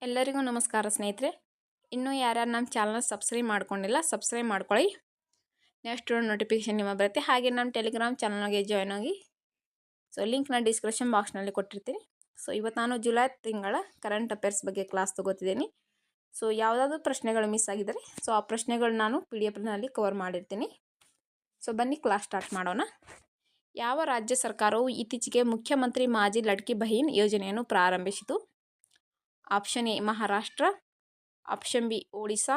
ಎಲ್ಲರಿಗೂ ನಮಸ್ಕಾರ ಸ್ನೇಹಿತರೆ. ಇನ್ನೂ ಯಾರ್ಯಾರು ನಮ್ಮ ಚಾನಲ್ನ ಸಬ್ಸ್ಕ್ರೈಬ್ ಮಾಡ್ಕೊಂಡಿಲ್ಲ ಸಬ್ಸ್ಕ್ರೈಬ್ ಮಾಡ್ಕೊಳ್ಳಿ. ನೆಕ್ಸ್ಟ್ ನೋಟಿಫಿಕೇಶನ್ ನಿಮ್ಮ ಬರುತ್ತೆ. ಹಾಗೆ ನಮ್ಮ ಟೆಲಿಗ್ರಾಮ್ ಚಾನಲ್ಗೆ ಜಾಯ್ನ್ ಆಗಿ. ಸೊ ಲಿಂಕ್ನ ಡಿಸ್ಕ್ರಿಪ್ಷನ್ ಬಾಕ್ಸ್ನಲ್ಲಿ ಕೊಟ್ಟಿರ್ತೀನಿ. ಸೊ ಇವತ್ತು ನಾನು ಜುಲೈ ತಿಂಗಳ ಕರೆಂಟ್ ಅಫೇರ್ಸ್ ಬಗ್ಗೆ ಕ್ಲಾಸ್ ತೊಗೋತಿದ್ದೀನಿ. ಸೊ ಯಾವುದಾದ್ರೂ ಪ್ರಶ್ನೆಗಳು ಮಿಸ್ ಆಗಿದ್ದರೆ ಸೊ ಆ ಪ್ರಶ್ನೆಗಳು ನಾನು PDF ಕವರ್ ಮಾಡಿರ್ತೀನಿ. ಸೊ ಬನ್ನಿ ಕ್ಲಾಸ್ ಸ್ಟಾರ್ಟ್ ಮಾಡೋಣ. ಯಾವ ರಾಜ್ಯ ಸರ್ಕಾರವು ಇತ್ತೀಚೆಗೆ ಮುಖ್ಯಮಂತ್ರಿ ಮಾಜಿ ಲಡ್ಕಿ ಬಹೀನ್ ಯೋಜನೆಯನ್ನು ಪ್ರಾರಂಭಿಸಿತು? Option A Maharashtra, option B Odisha,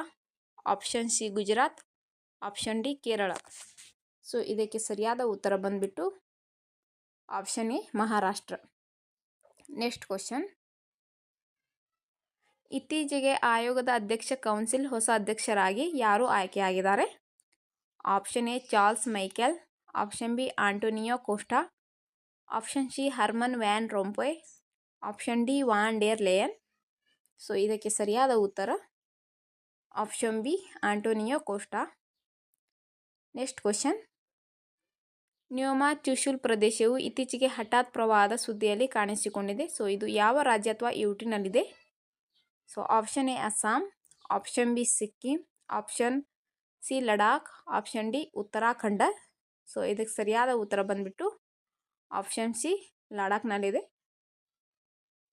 option C Gujarat, option D Kerala. So ಇದಕ್ಕೆ ಸರಿಯಾದ ಉತ್ತರ ಬಂದ್ಬಿಟ್ಟು option A Maharashtra. Next question. ಇತ್ತೀಚೆಗೆ ಆಯೋಗದ ಅಧ್ಯಕ್ಷ ಕೌನ್ಸಿಲ್ ಹೊಸ ಅಧ್ಯಕ್ಷರಾಗಿ ಯಾರು ಆಯ್ಕೆಯಾಗಿದ್ದಾರೆ? Option A Charles Michel, option B Antonio Costa, option C Herman Van Rompuy, option D von der Leyen. So ಇದಕ್ಕೆ ಸರಿಯಾದ ಉತ್ತರ option B Antonio Costa. Next question. Nyoma Chushul ಪ್ರದೇಶವು ಇತ್ತೀಚೆಗೆ ಹಠಾತ್ ಪ್ರವಾಹದ ಸುದ್ದಿಯಲ್ಲಿ ಕಾಣಿಸಿಕೊಂಡಿದೆ. ಸೊ ಇದು ಯಾವ ರಾಜ್ಯ ಅಥವಾ ಯುಟಿನಲ್ಲಿದೆ? So option A Assam, option B Sikkim, option C Ladakh, option D Uttarakhand. So ಇದಕ್ಕೆ ಸರಿಯಾದ ಉತ್ತರ ಬಂದ್ಬಿಟ್ಟು ಆಪ್ಷನ್ ಸಿ ಲಡಾಖ್ನಲ್ಲಿದೆ.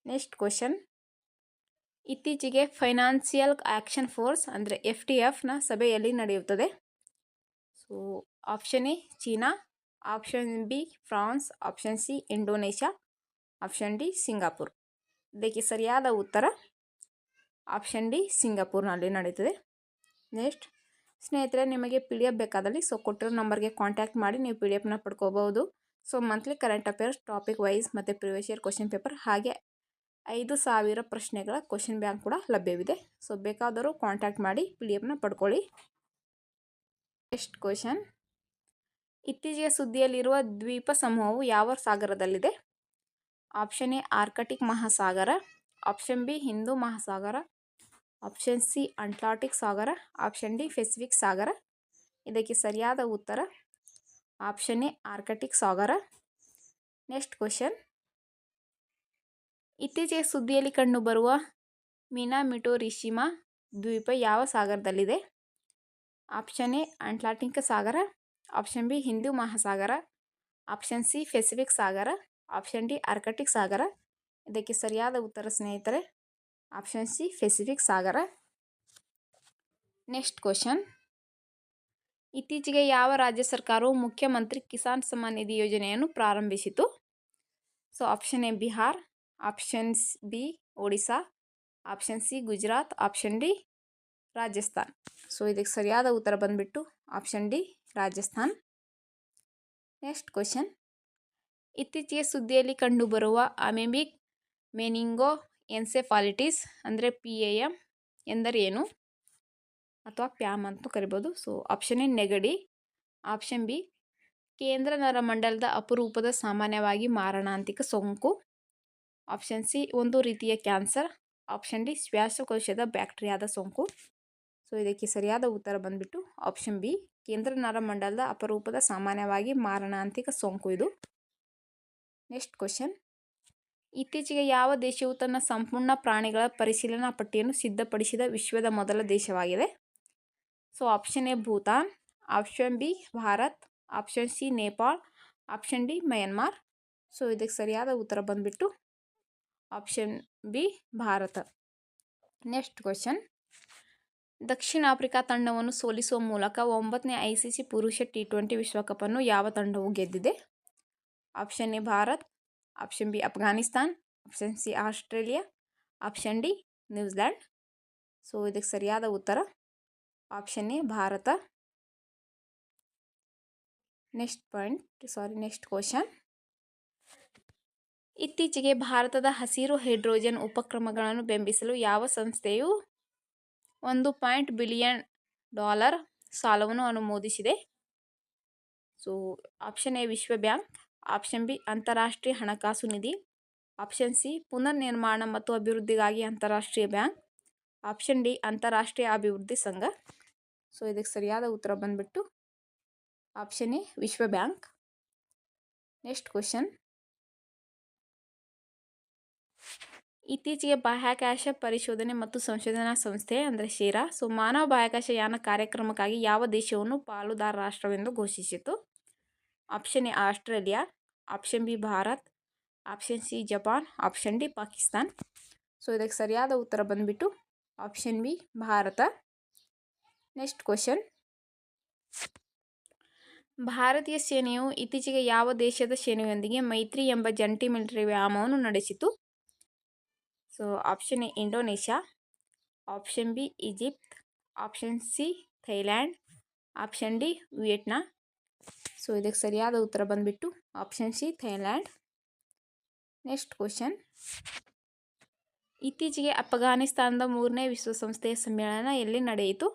Next question. ಇತ್ತೀಚೆಗೆ ಫೈನಾನ್ಸಿಯಲ್ ಆ್ಯಕ್ಷನ್ ಫೋರ್ಸ್ ಅಂದರೆ FTFನ ಸಭೆಯಲ್ಲಿ ನಡೆಯುತ್ತದೆ? So option A China, option B France, option C Indonesia, option D Singapore. ಇದಕ್ಕೆ ಸರಿಯಾದ ಉತ್ತರ ಆಪ್ಷನ್ ಡಿ ಸಿಂಗಾಪುರ್ನಲ್ಲಿ ನಡೀತದೆ. ನೆಕ್ಸ್ಟ್ ಸ್ನೇಹಿತರೆ, ನಿಮಗೆ PDF ಬೇಕಾದಲ್ಲಿ ಸೊ ಕೊಟ್ಟಿರೋ ನಂಬರ್ಗೆ ಕಾಂಟ್ಯಾಕ್ಟ್ ಮಾಡಿ ನೀವು PDFನ ಪಡ್ಕೋಬಹುದು. So monthly current affairs topic wise ಮತ್ತು ಪ್ರಿವಿಯಸ್ ಇಯರ್ ಕ್ವಶನ್ ಪೇಪರ್ ಹಾಗೆ 5,000 ಪ್ರಶ್ನೆಗಳ ಕ್ವಶನ್ ಬ್ಯಾಂಕ್ ಕೂಡ ಲಭ್ಯವಿದೆ. ಸೊ ಬೇಕಾದರೂ ಕಾಂಟ್ಯಾಕ್ಟ್ ಮಾಡಿ PDFನ ಪಡ್ಕೊಳ್ಳಿ. Next question. ಇತ್ತೀಚೆಗೆ ಸುದ್ದಿಯಲ್ಲಿರುವ ದ್ವೀಪ ಸಮೂಹವು ಯಾವ ಸಾಗರದಲ್ಲಿದೆ? ಆಪ್ಷನ್ ಎ ಆರ್ಕಟಿಕ್ ಮಹಾಸಾಗರ, ಆಪ್ಷನ್ ಬಿ ಹಿಂದೂ ಮಹಾಸಾಗರ, ಆಪ್ಷನ್ ಸಿ ಅಟ್ಲಾಂಟಿಕ್ ಸಾಗರ, ಆಪ್ಷನ್ ಡಿ ಪೆಸಿಫಿಕ್ ಸಾಗರ. ಇದಕ್ಕೆ ಸರಿಯಾದ ಉತ್ತರ ಆಪ್ಷನ್ ಎ ಆರ್ಕಟಿಕ್ ಸಾಗರ. Next question. ಇತ್ತೀಚೆಗೆ ಸುದ್ದಿಯಲ್ಲಿ ಕಂಡುಬರುವ ಮಿನಾಮಿಟೋರಿಶಿಮಾ ದ್ವೀಪ ಯಾವ ಸಾಗರದಲ್ಲಿದೆ? ಆಪ್ಷನ್ ಎ ಅಟ್ಲಾಂಟಿಕ್ ಸಾಗರ, ಆಪ್ಷನ್ ಬಿ ಹಿಂದೂ ಮಹಾಸಾಗರ, ಆಪ್ಷನ್ ಸಿ ಪೆಸಿಫಿಕ್ ಸಾಗರ, ಆಪ್ಷನ್ ಡಿ ಆರ್ಕಟಿಕ್ ಸಾಗರ. ಇದಕ್ಕೆ ಸರಿಯಾದ ಉತ್ತರ ಸ್ನೇಹಿತರೆ ಆಪ್ಷನ್ ಸಿ ಪೆಸಿಫಿಕ್ ಸಾಗರ. Next question. ಇತ್ತೀಚೆಗೆ ಯಾವ ರಾಜ್ಯ ಸರ್ಕಾರವು ಮುಖ್ಯಮಂತ್ರಿ ಕಿಸಾನ್ ಸಮ್ಮಾನ್ ನಿಧಿ ಯೋಜನೆಯನ್ನು ಪ್ರಾರಂಭಿಸಿತು? So option A Bihar, option B Odisha, option C Gujarat, option D Rajasthan. So ಇದಕ್ಕೆ ಸರಿಯಾದ ಉತ್ತರ ಬಂದ್ಬಿಟ್ಟು option D Rajasthan. Next question. ಇತ್ತೀಚೆಗೆ ಸುದ್ದಿಯಲ್ಲಿ ಕಂಡುಬರುವ ಅಮೆಬಿಕ್ ಮೆನಿಂಗೋ ಎನ್ಸೆಫಾಲಿಟಿಸ್ ಅಂದರೆ PAM ಎಂದರೇನು ಅಥವಾ ಪ್ಯಾಮ್ ಅಂತ ಕರಿಬೋದು? ಸೊ ಆಪ್ಷನ್ ಎ ನೆಗಡಿ, ಆಪ್ಷನ್ ಬಿ ಕೇಂದ್ರ ನರಮಂಡಲದ ಅಪರೂಪದ ಸಾಮಾನ್ಯವಾಗಿ ಮಾರಣಾಂತಿಕ ಸೋಂಕು, ಆಪ್ಷನ್ ಸಿ ಒಂದು ರೀತಿಯ ಕ್ಯಾನ್ಸರ್, ಆಪ್ಷನ್ ಡಿ ಶ್ವಾಸಕೋಶದ ಬ್ಯಾಕ್ಟೀರಿಯಾದ ಸೋಂಕು. ಸೊ ಇದಕ್ಕೆ ಸರಿಯಾದ ಉತ್ತರ ಬಂದ್ಬಿಟ್ಟು ಆಪ್ಷನ್ ಬಿ ಕೇಂದ್ರ ನರಮಂಡಲದ ಅಪರೂಪದ ಸಾಮಾನ್ಯವಾಗಿ ಮಾರಣಾಂತಿಕ ಸೋಂಕು ಇದು. Next question. ಇತ್ತೀಚೆಗೆ ಯಾವ ದೇಶವು ತನ್ನ ಸಂಪೂರ್ಣ ಪ್ರಾಣಿಗಳ ಪರಿಶೀಲನಾ ಪಟ್ಟಿಯನ್ನು ಸಿದ್ಧಪಡಿಸಿದ ವಿಶ್ವದ ಮೊದಲ ದೇಶವಾಗಿದೆ? So option A Bhutan, option B Bharat, option C Nepal, option D Myanmar. So ಇದಕ್ಕೆ ಸರಿಯಾದ ಉತ್ತರ ಬಂದ್ಬಿಟ್ಟು option B Bharat. Next question. ದಕ್ಷಿಣ ಆಫ್ರಿಕಾ ತಂಡವನ್ನು ಸೋಲಿಸುವ ಮೂಲಕ 9ನೇ ICC ಪುರುಷ T20 ವಿಶ್ವಕಪನ್ನು ಯಾವ ತಂಡವು ಗೆದ್ದಿದೆ? Option A Bharat, option B Afghanistan, option C Australia, option D New Zealand. So ಇದಕ್ಕೆ ಸರಿಯಾದ ಉತ್ತರ option A Bharat. Next question. ಇತ್ತೀಚೆಗೆ ಭಾರತದ ಹಸಿರು ಹೈಡ್ರೋಜನ್ ಉಪಕ್ರಮಗಳನ್ನು ಬೆಂಬಲಿಸಲು ಯಾವ ಸಂಸ್ಥೆಯು $1 ಬಿಲಿಯನ್ ಸಾಲವನ್ನು ಅನುಮೋದಿಸಿದೆ? ಸೊ ಆಪ್ಷನ್ ಎ ವಿಶ್ವ ಬ್ಯಾಂಕ್, ಆಪ್ಷನ್ ಬಿ ಅಂತಾರಾಷ್ಟ್ರೀಯ ಹಣಕಾಸು ನಿಧಿ, ಆಪ್ಷನ್ ಸಿ ಪುನರ್ ನಿರ್ಮಾಣ ಮತ್ತು ಅಭಿವೃದ್ಧಿಗಾಗಿ ಅಂತಾರಾಷ್ಟ್ರೀಯ ಬ್ಯಾಂಕ್, ಆಪ್ಷನ್ ಡಿ ಅಂತಾರಾಷ್ಟ್ರೀಯ ಅಭಿವೃದ್ಧಿ ಸಂಘ. ಸೊ ಇದಕ್ಕೆ ಸರಿಯಾದ ಉತ್ತರ ಬಂದ್ಬಿಟ್ಟು ಆಪ್ಷನ್ ಎ ವಿಶ್ವ ಬ್ಯಾಂಕ್. Next question. ಇತ್ತೀಚೆಗೆ ಬಾಹ್ಯಾಕಾಶ ಪರಿಶೋಧನೆ ಮತ್ತು ಸಂಶೋಧನಾ ಸಂಸ್ಥೆ ಅಂದರೆ ಶೇರಾ ಮಾನವ ಬಾಹ್ಯಾಕಾಶ ಯಾನ ಕಾರ್ಯಕ್ರಮಕ್ಕಾಗಿ ಯಾವ ದೇಶವನ್ನು ಪಾಲುದಾರ ರಾಷ್ಟ್ರವೆಂದು ಘೋಷಿಸಿತು? Option A Australia, option B Bharat, option C Japan, option D Pakistan. ಇದಕ್ಕೆ ಸರಿಯಾದ ಉತ್ತರ ಬಂದ್ಬಿಟ್ಟು option B Bharat. Next question, ಭಾರತೀಯ ಸೇನೆಯು ಇತ್ತೀಚೆಗೆ ಯಾವ ದೇಶದ ಸೇನೆಯೊಂದಿಗೆ ಮೈತ್ರಿ ಎಂಬ ಜಂಟಿ ಮಿಲಿಟರಿ ವ್ಯಾಯಾಮವನ್ನು ನಡೆಸಿತು? Option A Indonesia, option B Egypt, option C Thailand, option D Vietnam. ಇದಕ್ಕೆ ಸರಿಯಾದ ಉತ್ತರ ಬಂದ್ಬಿಟ್ಟು option C Thailand. Next question, ಇತ್ತೀಚೆಗೆ ಅಫ್ಘಾನಿಸ್ತಾನದ 3ನೇ ವಿಶ್ವಸಂಸ್ಥೆಯ ಸಮ್ಮೇಳನ ಎಲ್ಲಿ ನಡೆಯಿತು?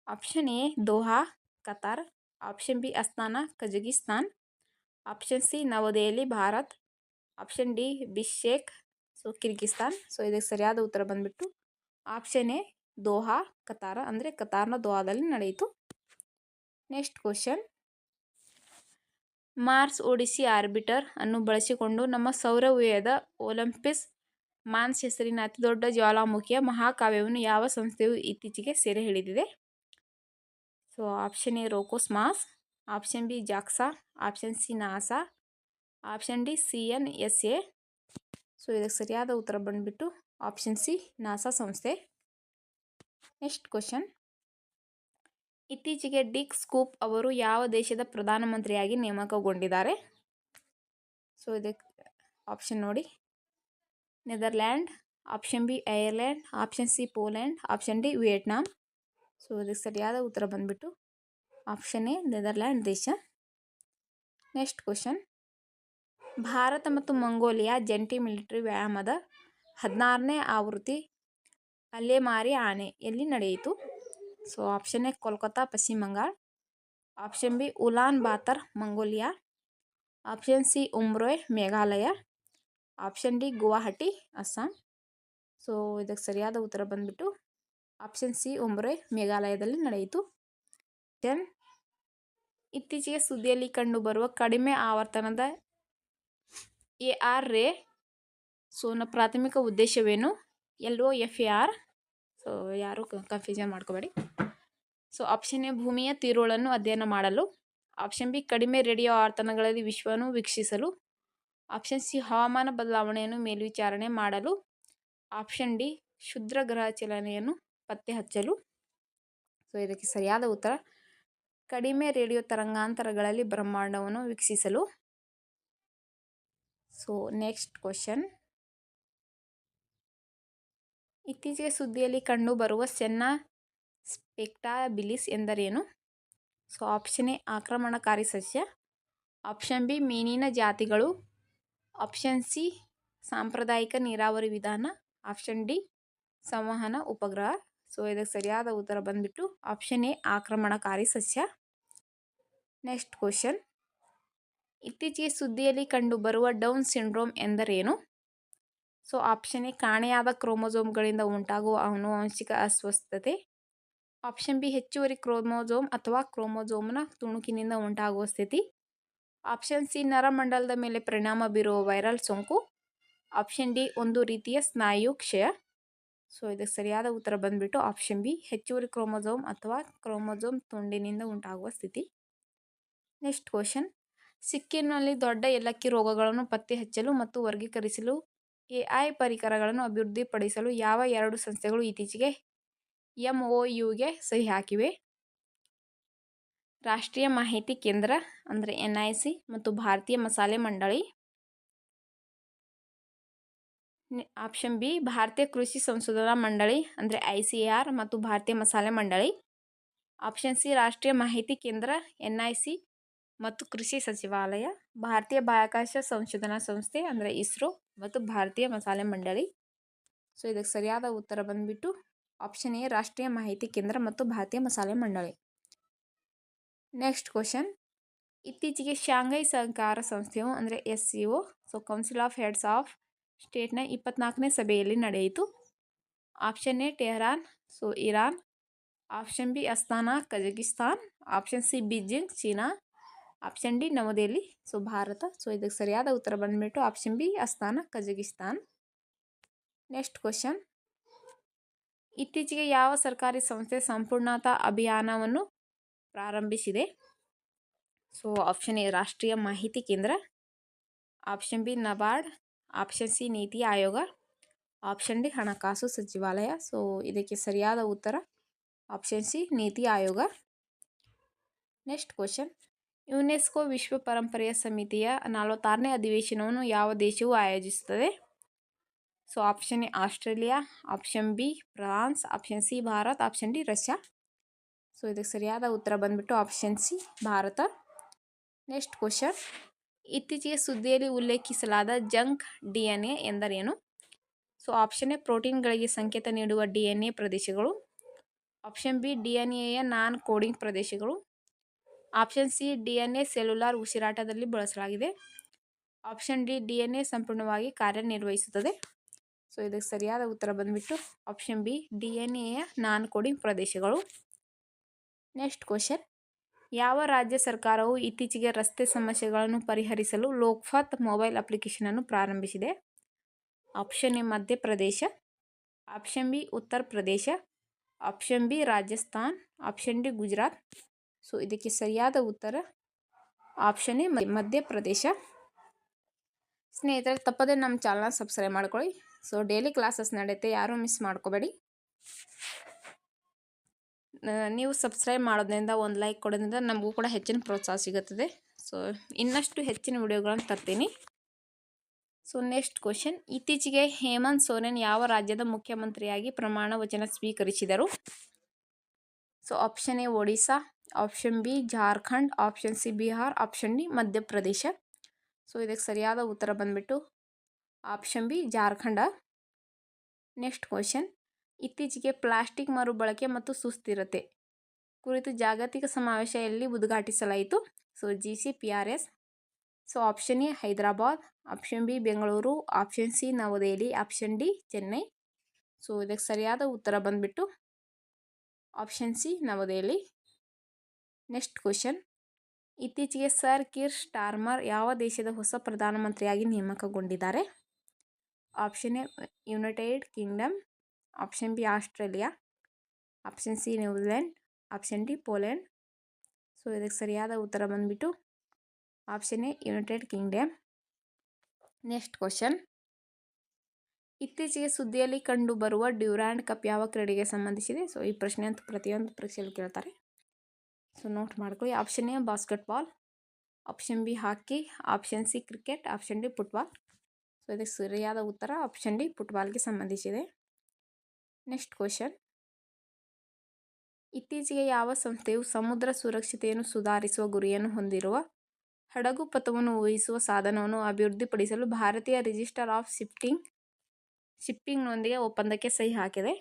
Option A Doha Qatar, option B Astana Kazakhstan, option C Navadehali Bharat, option D Bishkek Kyrgyzstan. ಇದಕ್ಕೆ ಸರಿಯಾದ ಉತ್ತರ ಬಂದ್ಬಿಟ್ಟು ಆಪ್ಷನ್ ಎ ದೋಹಾ ಕತಾರ್, ಅಂದರೆ ಕತಾರ್ನ ದೋಹಾದಲ್ಲಿ ನಡೆಯಿತು. Next question, Mars Odyssey orbiter ಅನ್ನು ಬಳಸಿಕೊಂಡು ನಮ್ಮ ಸೌರವ್ಯೂಹದ ಒಲಿಂಪಸ್ ಮಾನ್ಸ್ ಹೆಸರಿನ ಅತಿದೊಡ್ಡ ಜ್ವಾಲಾಮುಖಿಯ ಮಹಾಕಾವ್ಯವನ್ನು ಯಾವ ಸಂಸ್ಥೆಯು ಇತ್ತೀಚೆಗೆ ಸೆರೆ ಹಿಡಿದಿದೆ? Option A Roscosmos, option B JAXA, option C NASA, option D CNSA. ಇದಕ್ಕೆ ಸರಿಯಾದ ಉತ್ತರ ಬಂದ್ಬಿಟ್ಟು ಆಪ್ಷನ್ ಸಿ ನಾಸಾ ಸಂಸ್ಥೆ. ನೆಕ್ಸ್ಟ್ ಕ್ವಶನ್, ಇತ್ತೀಚೆಗೆ ಡಿಕ್ ಸ್ಕೂಪ್ ಅವರು ಯಾವ ದೇಶದ ಪ್ರಧಾನಮಂತ್ರಿಯಾಗಿ ನೇಮಕಗೊಂಡಿದ್ದಾರೆ? ಇದಕ್ಕೆ ಆಪ್ಷನ್ ನೋಡಿ, Netherland, option B Ireland, option C Poland, option D Vietnam. ಇದಕ್ಕೆ ಸರಿಯಾದ ಉತ್ತರ ಬಂದ್ಬಿಟ್ಟು ಆಪ್ಷನ್ ಎ ನೆದರ್ಲ್ಯಾಂಡ್ ದೇಶ. ನೆಕ್ಸ್ಟ್ ಕ್ವಶನ್, ಭಾರತ ಮತ್ತು ಮಂಗೋಲಿಯಾ ಜಂಟಿ ಮಿಲಿಟರಿ ವ್ಯಾಯಾಮದ 16ನೇ ಆವೃತ್ತಿ ಅಲೆಮಾರಿ ಆನೆ ಎಲ್ಲಿ ನಡೆಯಿತು? Option A Kolkata Paschima Bangala, option B Ulan Bator Mongolia, option C Umroi Meghalaya, option D Guwahati Assam. ಇದಕ್ಕೆ ಸರಿಯಾದ ಉತ್ತರ ಬಂದ್ಬಿಟ್ಟು ಆಪ್ಷನ್ ಸಿ ಉಮ್ರೋಯ್ ಮೇಘಾಲಯದಲ್ಲಿ ನಡೆಯಿತು. ಇತ್ತೀಚೆಗೆ ಸುದ್ದಿಯಲ್ಲಿ ಕಂಡುಬರುವ ಕಡಿಮೆ ಆವರ್ತನದ AR ರೇ ನ ಪ್ರಾಥಮಿಕ ಉದ್ದೇಶವೇನು? LOFAR. ಯಾರು ಕನ್ಫ್ಯೂಷನ್ ಮಾಡ್ಕೋಬೇಡಿ. ಆಪ್ಷನ್ ಎ ಭೂಮಿಯ ತಿರುಳನ್ನು ಅಧ್ಯಯನ ಮಾಡಲು, ಆಪ್ಷನ್ ಬಿ ಕಡಿಮೆ ರೇಡಿಯೋ ಆವರ್ತನಗಳಲ್ಲಿ ವಿಶ್ವವನ್ನು ವೀಕ್ಷಿಸಲು, ಆಪ್ಷನ್ ಸಿ ಹವಾಮಾನ ಬದಲಾವಣೆಯನ್ನು ಮೇಲ್ವಿಚಾರಣೆ ಮಾಡಲು, ಆಪ್ಷನ್ ಡಿ ಕ್ಷುದ್ರ ಗ್ರಹ ಚಲನೆಯನ್ನು ಪತ್ತೆ ಹಚ್ಚಲು. ಇದಕ್ಕೆ ಸರಿಯಾದ ಉತ್ತರ ಕಡಿಮೆ ರೇಡಿಯೋ ತರಂಗಾಂತರಗಳಲ್ಲಿ ಬ್ರಹ್ಮಾಂಡವನ್ನು ವೀಕ್ಷಿಸಲು. ನೆಕ್ಸ್ಟ್ ಕ್ವಶನ್, ಇತ್ತೀಚೆಗೆ ಸುದ್ದಿಯಲ್ಲಿ ಕಂಡುಬರುವ ಸೆನ್ನಾ ಸ್ಪೆಕ್ಟಾಬಿಲಿಸ್ ಎಂದರೇನು? ಆಪ್ಷನ್ ಎ ಆಕ್ರಮಣಕಾರಿ ಸಸ್ಯ, ಆಪ್ಷನ್ ಬಿ ಮೀನಿನ ಜಾತಿಗಳು, ಆಪ್ಷನ್ ಸಿ ಸಾಂಪ್ರದಾಯಿಕ ನೀರಾವರಿ ವಿಧಾನ, ಆಪ್ಷನ್ ಡಿ ಸಂವಹನ ಉಪಗ್ರಹ. ಇದಕ್ಕೆ ಸರಿಯಾದ ಉತ್ತರ ಬಂದ್ಬಿಟ್ಟು ಆಪ್ಷನ್ ಎ ಆಕ್ರಮಣಕಾರಿ ಸಸ್ಯ. ನೆಕ್ಸ್ಟ್ ಕ್ವಶನ್, ಇತ್ತೀಚೆಗೆ ಸುದ್ದಿಯಲ್ಲಿ ಕಂಡುಬರುವ ಡೌನ್ ಸಿಂಡ್ರೋಮ್ ಎಂದರೇನು? ಆಪ್ಷನ್ ಎ ಕಾಣೆಯಾದ ಕ್ರೋಮೋಸೋಮ್ಗಳಿಂದ ಉಂಟಾಗುವ ಆನುವಂಶಿಕ ಅಸ್ವಸ್ಥತೆ, ಆಪ್ಷನ್ ಬಿ ಹೆಚ್ಚುವರಿ ಕ್ರೋಮೋಸೋಮ್ ಅಥವಾ ಕ್ರೋಮೋಸೋಮ್ನ ತುಣುಕಿನಿಂದ ಉಂಟಾಗುವ ಸ್ಥಿತಿ, ಆಪ್ಷನ್ ಸಿ ನರಮಂಡಲದ ಮೇಲೆ ಪರಿಣಾಮ ಬೀರುವ ವೈರಲ್ ಸೋಂಕು, ಆಪ್ಷನ್ ಡಿ ಒಂದು ರೀತಿಯ ಸ್ನಾಯು ಕ್ಷಯ. ಇದಕ್ಕೆ ಸರಿಯಾದ ಉತ್ತರ ಬಂದ್ಬಿಟ್ಟು ಆಪ್ಷನ್ ಬಿ ಹೆಚ್ಚುವರಿ ಕ್ರೋಮೋಸೋಮ್ ಅಥವಾ ಕ್ರೋಮೋಸೋಮ್ ತುಂಡಿನಿಂದ ಉಂಟಾಗುವ ಸ್ಥಿತಿ. ನೆಕ್ಸ್ಟ್ ಕ್ವಶನ್, ಸಿಕ್ಕಿಂನಲ್ಲಿ ದೊಡ್ಡ ಏಲಕ್ಕಿ ರೋಗಗಳನ್ನು ಪತ್ತೆ ಹಚ್ಚಲು ಮತ್ತು ವರ್ಗೀಕರಿಸಲು AI ಪರಿಕರಗಳನ್ನು ಅಭಿವೃದ್ಧಿಪಡಿಸಲು ಯಾವ 2 ಸಂಸ್ಥೆಗಳು ಇತ್ತೀಚೆಗೆ MOUಗೆ ಸಹಿ ಹಾಕಿವೆ? ರಾಷ್ಟ್ರೀಯ ಮಾಹಿತಿ ಕೇಂದ್ರ ಅಂದರೆ NIC ಮತ್ತು ಭಾರತೀಯ ಮಸಾಲೆ ಮಂಡಳಿ. ಆಪ್ಷನ್ ಬಿ ಭಾರತೀಯ ಕೃಷಿ ಸಂಶೋಧನಾ ಮಂಡಳಿ ಅಂದರೆ ICAR ಮತ್ತು ಭಾರತೀಯ ಮಸಾಲೆ ಮಂಡಳಿ, ಆಪ್ಷನ್ ಸಿ ರಾಷ್ಟ್ರೀಯ ಮಾಹಿತಿ ಕೇಂದ್ರ NIC ಮತ್ತು ಕೃಷಿ ಸಚಿವಾಲಯ, ಭಾರತೀಯ ಬಾಹ್ಯಾಕಾಶ ಸಂಶೋಧನಾ ಸಂಸ್ಥೆ ಅಂದರೆ ಇಸ್ರೋ ಮತ್ತು ಭಾರತೀಯ ಮಸಾಲೆ ಮಂಡಳಿ. ಇದಕ್ಕೆ ಸರಿಯಾದ ಉತ್ತರ ಬಂದ್ಬಿಟ್ಟು ಆಪ್ಷನ್ ಎ ರಾಷ್ಟ್ರೀಯ ಮಾಹಿತಿ ಕೇಂದ್ರ ಮತ್ತು ಭಾರತೀಯ ಮಸಾಲೆ ಮಂಡಳಿ. ನೆಕ್ಸ್ಟ್ ಕ್ವಶನ್, ಇತ್ತೀಚೆಗೆ ಶಾಂಘೈ ಸಹಕಾರ ಸಂಸ್ಥೆಯು ಅಂದರೆ SCO council of heads of ಸ್ಟೇಟ್ನ 24ನೇ ಸಭೆಯಲ್ಲಿ ನಡೆಯಿತು. Option A Tehran Iran, option B Astana Kazakhstan, option C Beijing China, option D Navadehali Bharata. ಇದಕ್ಕೆ ಸರಿಯಾದ ಉತ್ತರ ಬಂದ್ಬಿಟ್ಟು option B Astana Kazakhstan. Next question, ಇತ್ತೀಚೆಗೆ ಯಾವ ಸರ್ಕಾರಿ ಸಂಸ್ಥೆ ಸಂಪೂರ್ಣತಾ ಅಭಿಯಾನವನ್ನು ಪ್ರಾರಂಭಿಸಿದೆ? ಸೊ ಆಪ್ಷನ್ ಎ ರಾಷ್ಟ್ರೀಯ ಮಾಹಿತಿ ಕೇಂದ್ರ, option B NABARD, option C NITI Aayog, option D ಹಣಕಾಸು ಸಚಿವಾಲಯ. ಸೊ ಇದಕ್ಕೆ ಸರಿಯಾದ ಉತ್ತರ option C NITI Aayog. Next question, UNESCO ವಿಶ್ವ ಪರಂಪರೆಯ ಸಮಿತಿಯ 46ನೇ ಅಧಿವೇಶನವನ್ನು ಯಾವ ದೇಶವು ಆಯೋಜಿಸುತ್ತದೆ? So option A Australia, option B France, option C Bharat, option D Russia. So ಇದಕ್ಕೆ ಸರಿಯಾದ ಉತ್ತರ ಬಂದ್ಬಿಟ್ಟು option C Bharata. Next question, ಇತ್ತೀಚೆಗೆ ಸುದ್ದಿಯಲ್ಲಿ ಉಲ್ಲೇಖಿಸಲಾದ ಜಂಕ್ DNA ಎಂದರೇನು? ಸೊ ಆಪ್ಷನ್ ಎ ಪ್ರೋಟೀನ್ಗಳಿಗೆ ಸಂಕೇತ ನೀಡುವ DNA ಪ್ರದೇಶಗಳು, ಆಪ್ಷನ್ ಬಿ DNAಯ ನಾನ್ ಕೋಡಿಂಗ್ ಪ್ರದೇಶಗಳು, ಆಪ್ಷನ್ ಸಿ DNA ಸೆಲ್ಯುಲಾರ್ ಉಸಿರಾಟದಲ್ಲಿ ಬಳಸಲಾಗಿದೆ, ಆಪ್ಷನ್ ಡಿ DNA ಸಂಪೂರ್ಣವಾಗಿ ಕಾರ್ಯನಿರ್ವಹಿಸುತ್ತದೆ. ಸೊ ಇದಕ್ಕೆ ಸರಿಯಾದ ಉತ್ತರ ಬಂದ್ಬಿಟ್ಟು ಆಪ್ಷನ್ ಬಿ DNAಯ ನಾನ್ ಕೋಡಿಂಗ್ ಪ್ರದೇಶಗಳು. ನೆಕ್ಸ್ಟ್ ಕ್ವಶನ್, ಯಾವ ರಾಜ್ಯ ಸರ್ಕಾರವು ಇತ್ತೀಚೆಗೆ ರಸ್ತೆ ಸಮಸ್ಯೆಗಳನ್ನು ಪರಿಹರಿಸಲು ಲೋಕ್ಪಥ್ ಮೊಬೈಲ್ ಅಪ್ಲಿಕೇಶನ್ ಅನ್ನು ಪ್ರಾರಂಭಿಸಿದೆ? Option A Madhya Pradesh, option B Uttar Pradesh, option B Rajasthan, option D Gujarat. So ಇದಕ್ಕೆ ಸರಿಯಾದ ಉತ್ತರ ಆಪ್ಷನ್ ಎ ಮಧ್ಯಪ್ರದೇಶ. ಸ್ನೇಹಿತರೆ, ತಪ್ಪದೆ ನಮ್ಮ ಚಾನಲ್ನ ಸಬ್ಸ್ಕ್ರೈಬ್ ಮಾಡ್ಕೊಳ್ಳಿ. ಸೊ ಡೈಲಿ ಕ್ಲಾಸಸ್ ನಡೆಯುತ್ತೆ, ಯಾರೂ ಮಿಸ್ ಮಾಡ್ಕೋಬೇಡಿ. ನೀವು ಸಬ್ಸ್ಕ್ರೈಬ್ ಮಾಡೋದ್ರಿಂದ, ಒಂದು ಲೈಕ್ ಕೊಡೋದ್ರಿಂದ ನಮಗೂ ಕೂಡ ಹೆಚ್ಚಿನ ಪ್ರೋತ್ಸಾಹ ಸಿಗುತ್ತದೆ. ಸೊ ಇನ್ನಷ್ಟು ಹೆಚ್ಚಿನ ವಿಡಿಯೋಗಳನ್ನು ತರ್ತೀನಿ. ಸೊ ನೆಕ್ಸ್ಟ್ ಕ್ವಶನ್, ಇತ್ತೀಚೆಗೆ ಹೇಮಂತ್ ಸೊರೇನ್ ಯಾವ ರಾಜ್ಯದ ಮುಖ್ಯಮಂತ್ರಿಯಾಗಿ ಪ್ರಮಾಣ ವಚನ ಸ್ವೀಕರಿಸಿದರು? So option A Odisha, option B Jharkhand, option C Bihar, option D Madhya Pradesh. So ಇದಕ್ಕೆ ಸರಿಯಾದ ಉತ್ತರ ಬಂದ್ಬಿಟ್ಟು option B Jharkhand. Next question, ಇತ್ತೀಚೆಗೆ ಪ್ಲಾಸ್ಟಿಕ್ ಮರುಬಳಕೆ ಮತ್ತು ಸುಸ್ಥಿರತೆ ಕುರಿತು ಜಾಗತಿಕ ಸಮಾವೇಶ ಎಲ್ಲಿ ಉದ್ಘಾಟಿಸಲಾಯಿತು? So GCPRS. So option A Hyderabad, option B Bengaluru, option C New Delhi, option D Chennai. So ಇದಕ್ಕೆ ಸರಿಯಾದ ಉತ್ತರ ಬಂದ್ಬಿಟ್ಟು ಆಪ್ಷನ್ ಸಿ ನವದೆಹಲಿ. ನೆಕ್ಸ್ಟ್ ಕ್ವಶನ್, ಇತ್ತೀಚೆಗೆ ಸರ್ ಕೀರ್ ಸ್ಟಾರ್ಮರ್ ಯಾವ ದೇಶದ ಹೊಸ ಪ್ರಧಾನಮಂತ್ರಿಯಾಗಿ ನೇಮಕಗೊಂಡಿದ್ದಾರೆ? Option A United Kingdom, option B Australia, option C New Zealand, option D Poland. So ಇದಕ್ಕೆ ಸರಿಯಾದ ಉತ್ತರ ಬಂದ್ಬಿಟ್ಟು option A United Kingdom. Next question, ಇತ್ತೀಚೆಗೆ ಸುದ್ದಿಯಲ್ಲಿ ಕಂಡು ಬರುವ ಡ್ಯೂರಾಂಡ್ ಕಪ್ ಯಾವ ಕ್ರೀಡೆಗೆ ಸಂಬಂಧಿಸಿದೆ? ಸೊ ಈ ಪ್ರಶ್ನೆ ಅಂತೂ ಪ್ರತಿಯೊಂದು ಪರೀಕ್ಷೆಯಲ್ಲಿ ಕೇಳ್ತಾರೆ, ಸೊ ನೋಟ್ ಮಾಡ್ಕೊಳ್ಳಿ. Option A basketball, option B hockey, option C cricket, option D football. So ಇದಕ್ಕೆ ಸರಿಯಾದ ಉತ್ತರ ಆಪ್ಷನ್ ಡಿ ಫುಟ್ಬಾಲ್ಗೆ ಸಂಬಂಧಿಸಿದೆ. ನೆಕ್ಸ್ಟ್ ಕ್ವಶನ್, ಇತ್ತೀಚೆಗೆ ಯಾವ ಸಂಸ್ಥೆಯು ಸಮುದ್ರ ಸುರಕ್ಷತೆಯನ್ನು ಸುಧಾರಿಸುವ ಗುರಿಯನ್ನು ಹೊಂದಿರುವ ಹಡಗು ಪಥವನ್ನು ಊಹಿಸುವ ಸಾಧನವನ್ನು ಅಭಿವೃದ್ಧಿಪಡಿಸಲು ಭಾರತೀಯ ರಿಜಿಸ್ಟರ್ ಆಫ್ ಶಿಪ್ಪಿಂಗ್ನೊಂದಿಗೆ ಒಪ್ಪಂದಕ್ಕೆ ಸಹಿ ಹಾಕಿದೆ?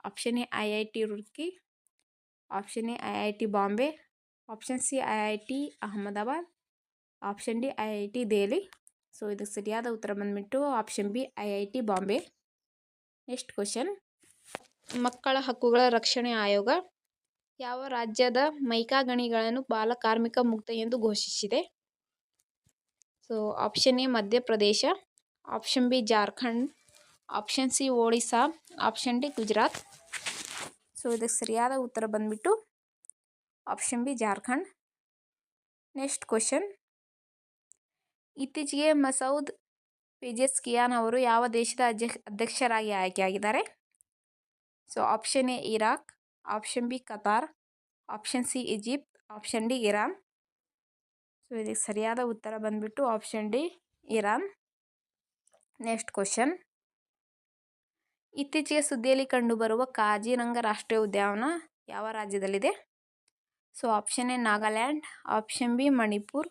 Option A IIT Roorkee, option A IIT Bombay, option C IIT Ahmedabad, option D IIT Delhi. So ಇದಕ್ಕೆ ಸರಿಯಾದ ಉತ್ತರ ಬಂದ್ಬಿಟ್ಟು option B IIT Bombay. Next question, ಮಕ್ಕಳ ಹಕ್ಕುಗಳ ರಕ್ಷಣೆ ಆಯೋಗ ಯಾವ ರಾಜ್ಯದ ಮೈಕಾ ಗಣಿಗಳನ್ನು ಬಾಲಕಾರ್ಮಿಕ ಮುಕ್ತ ಎಂದು ಘೋಷಿಸಿದೆ? So option A Madhya Pradesh, option B Jharkhand, option C Odisha, option D Gujarat. So ಇದಕ್ಕೆ ಸರಿಯಾದ ಉತ್ತರ ಬಂದ್ಬಿಟ್ಟು option B Jharkhand. Next question, ಇತ್ತೀಚೆಗೆ ಮಸೌದ್ ಪೆಜೆಸ್ಕಿಯಾನ್ ಅವರು ಯಾವ ದೇಶದ ಅಧ್ಯಕ್ಷರಾಗಿ ಆಯ್ಕೆಯಾಗಿದ್ದಾರೆ? So option A Iraq, option B Qatar, option C Egypt, option D Iran. So ಇದಕ್ಕೆ ಸರಿಯಾದ ಉತ್ತರ ಬಂದ್ಬಿಟ್ಟು option D Iran. Next question, ಇತ್ತೀಚೆಗೆ ಸುದ್ದಿಯಲ್ಲಿ ಕಂಡುಬರುವ ಕಾಜಿರಂಗ ರಾಷ್ಟ್ರೀಯ ಉದ್ಯಾನವನ ಯಾವ ರಾಜ್ಯದಲ್ಲಿದೆ? So option A Nagaland, option B Manipur,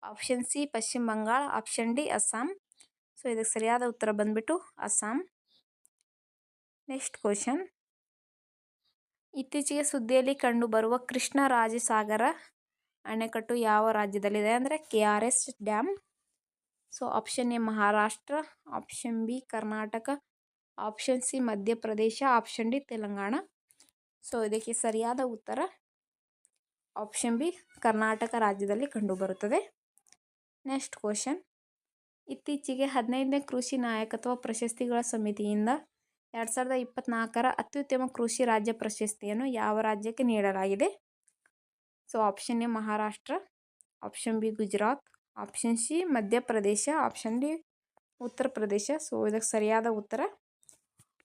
option C Paschima Bangala, option D Assam. So ಇದಕ್ಕೆ ಸರಿಯಾದ ಉತ್ತರ ಬಂದ್ಬಿಟ್ಟು ಅಸ್ಸಾಂ. ನೆಕ್ಸ್ಟ್ ಕ್ವಶನ್, ಇತ್ತೀಚೆಗೆ ಸುದ್ದಿಯಲ್ಲಿ ಕಂಡುಬರುವ ಕೃಷ್ಣರಾಜಸಾಗರ ಅಣೆಕಟ್ಟು ಯಾವ ರಾಜ್ಯದಲ್ಲಿದೆ ಅಂದರೆ KRS dam. So option A Maharashtra, option B Karnataka, option C Madhya Pradesh, option D Telangana. So ಇದಕ್ಕೆ ಸರಿಯಾದ ಉತ್ತರ ಆಪ್ಷನ್ ಬಿ ಕರ್ನಾಟಕ ರಾಜ್ಯದಲ್ಲಿ ಕಂಡುಬರುತ್ತದೆ. ನೆಕ್ಸ್ಟ್ ಕ್ವಶನ್, ಇತ್ತೀಚೆಗೆ 15ನೇ ಕೃಷಿ ನಾಯಕತ್ವ ಪ್ರಶಸ್ತಿಗಳ ಸಮಿತಿಯಿಂದ 2024ರ ಅತ್ಯುತ್ತಮ ಕೃಷಿ ರಾಜ್ಯ ಪ್ರಶಸ್ತಿಯನ್ನು ಯಾವ ರಾಜ್ಯಕ್ಕೆ ನೀಡಲಾಗಿದೆ? So option A Maharashtra, option B Gujarat, option C Madhya Pradesh, option D Uttar Pradesh. So ಇದಕ್ಕೆ ಸರಿಯಾದ ಉತ್ತರ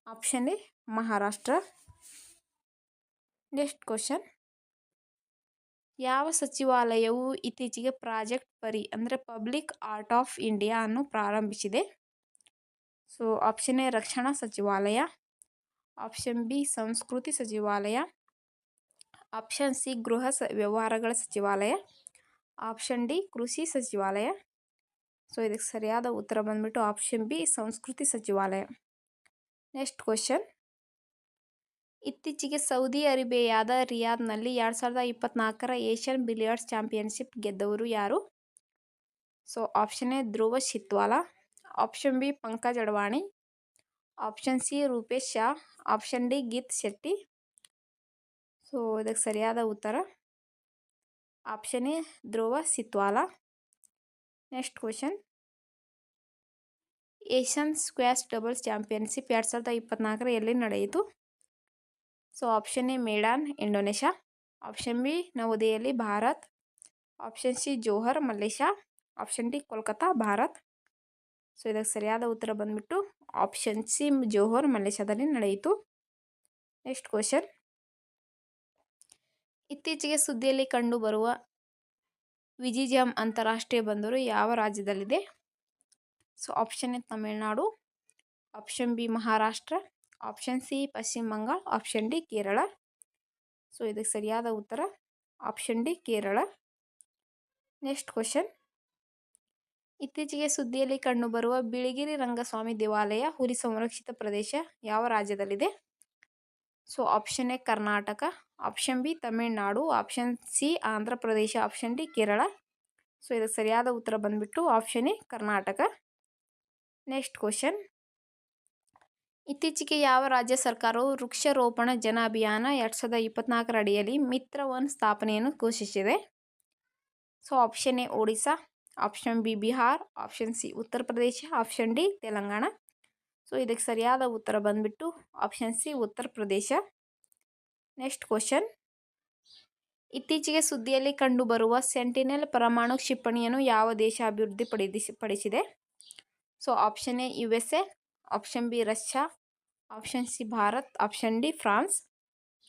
option A Maharashtra. Next question, ಯಾವ ಸಚಿವಾಲಯವು ಇತ್ತೀಚೆಗೆ ಪ್ರಾಜೆಕ್ಟ್ ಪರಿ ಅಂದರೆ ಪಬ್ಲಿಕ್ ಆರ್ಟ್ ಆಫ್ ಇಂಡಿಯಾ ಅನ್ನು ಪ್ರಾರಂಭಿಸಿದೆ? ಸೊ ಆಪ್ಷನ್ ಎ ರಕ್ಷಣಾ ಸಚಿವಾಲಯ, ಆಪ್ಷನ್ ಬಿ ಸಂಸ್ಕೃತಿ ಸಚಿವಾಲಯ, ಆಪ್ಷನ್ ಸಿ ಗೃಹ ವ್ಯವಹಾರಗಳ ಸಚಿವಾಲಯ, ಆಪ್ಷನ್ ಡಿ ಕೃಷಿ ಸಚಿವಾಲಯ. ಸೊ ಇದಕ್ಕೆ ಸರಿಯಾದ ಉತ್ತರ ಬಂದ್ಬಿಟ್ಟು ಆಪ್ಷನ್ ಬಿ ಸಂಸ್ಕೃತಿ ಸಚಿವಾಲಯ. ನೆಕ್ಸ್ಟ್ ಕ್ವಶನ್, ಇತ್ತೀಚೆಗೆ ಸೌದಿ ಅರೇಬಿಯಾದ ರಿಯಾದ್ನಲ್ಲಿ 2024ರ ಏಷ್ಯನ್ ಬಿಲಿಯರ್ಡ್ಸ್ ಚಾಂಪಿಯನ್ಶಿಪ್ ಗೆದ್ದವರು ಯಾರು? So option A Dhruva Sitwala, option B Pankaj Advani, option C Rupesh Shah, option D Geet Shetty. So ಇದಕ್ಕೆ ಸರಿಯಾದ ಉತ್ತರ option A Dhruva Sitwala. Next question, Asian squash doubles championship 2024 ಎಲ್ಲಿ ನಡೆಯಿತು? So option A Medan Indonesia, option B Navadehali Bharat, option C Johor Malaysia, option D Kolkata Bharat. So ಇದಕ್ಕೆ ಸರಿಯಾದ ಉತ್ತರ ಬಂದ್ಬಿಟ್ಟು option C Johar ಮಲೇಷ್ಯಾದಲ್ಲಿ ನಡೆಯಿತು. ನೆಕ್ಸ್ಟ್ ಕ್ವಶನ್, ಇತ್ತೀಚೆಗೆ ಸುದ್ದಿಯಲ್ಲಿ ಕಂಡುಬರುವ ವಿಜಿಜಾಮ್ ಅಂತಾರಾಷ್ಟ್ರೀಯ ಬಂದರು ಯಾವ ರಾಜ್ಯದಲ್ಲಿದೆ? So option A Tamil Nadu, option B Maharashtra, option C Paschima Bangala, option D Kerala. So ಇದಕ್ಕೆ ಸರಿಯಾದ ಉತ್ತರ option D Kerala. Next question, ಇತ್ತೀಚೆಗೆ ಸುದ್ದಿಯಲ್ಲಿ ಕಂಡುಬರುವ ಬಿಳಿಗಿರಿ ರಂಗಸ್ವಾಮಿ ದೇವಾಲಯ ಹುಲಿ ಸಂರಕ್ಷಿತ ಪ್ರದೇಶ ಯಾವ ರಾಜ್ಯದಲ್ಲಿದೆ? So option A Karnataka, option B Tamil Nadu, option C Andhra Pradesh, option D Kerala. So ಇದಕ್ಕೆ ಸರಿಯಾದ ಉತ್ತರ ಬಂದ್ಬಿಟ್ಟು option A Karnataka. Next question, ಇತ್ತೀಚೆಗೆ ಯಾವ ರಾಜ್ಯ ಸರ್ಕಾರವು ವೃಕ್ಷಾರೋಪಣ ಜನ ಅಭಿಯಾನ 2024ರ ಅಡಿಯಲ್ಲಿ ಮಿತ್ರ ವನ್ ಸ್ಥಾಪನೆಯನ್ನು ಘೋಷಿಸಿದೆ? So option A Odisha, option B Bihar, option C ಉತ್ತರ Pradesh, option D Telangana. So ಇದಕ್ಕೆ ಸರಿಯಾದ ಉತ್ತರ ಬಂದ್ಬಿಟ್ಟು option C Uttar Pradesh. Next question, ಇತ್ತೀಚೆಗೆ ಸುದ್ದಿಯಲ್ಲಿ ಕಂಡುಬರುವ ಸೆಂಟಿನೆಲ್ ಪರಮಾಣು ಕ್ಷಿಪಣಿಯನ್ನು ಯಾವ ದೇಶ ಅಭಿವೃದ್ಧಿಪಡಿಸಿದೆ? So option A USA, option B Russia, option C Bharat, option D France.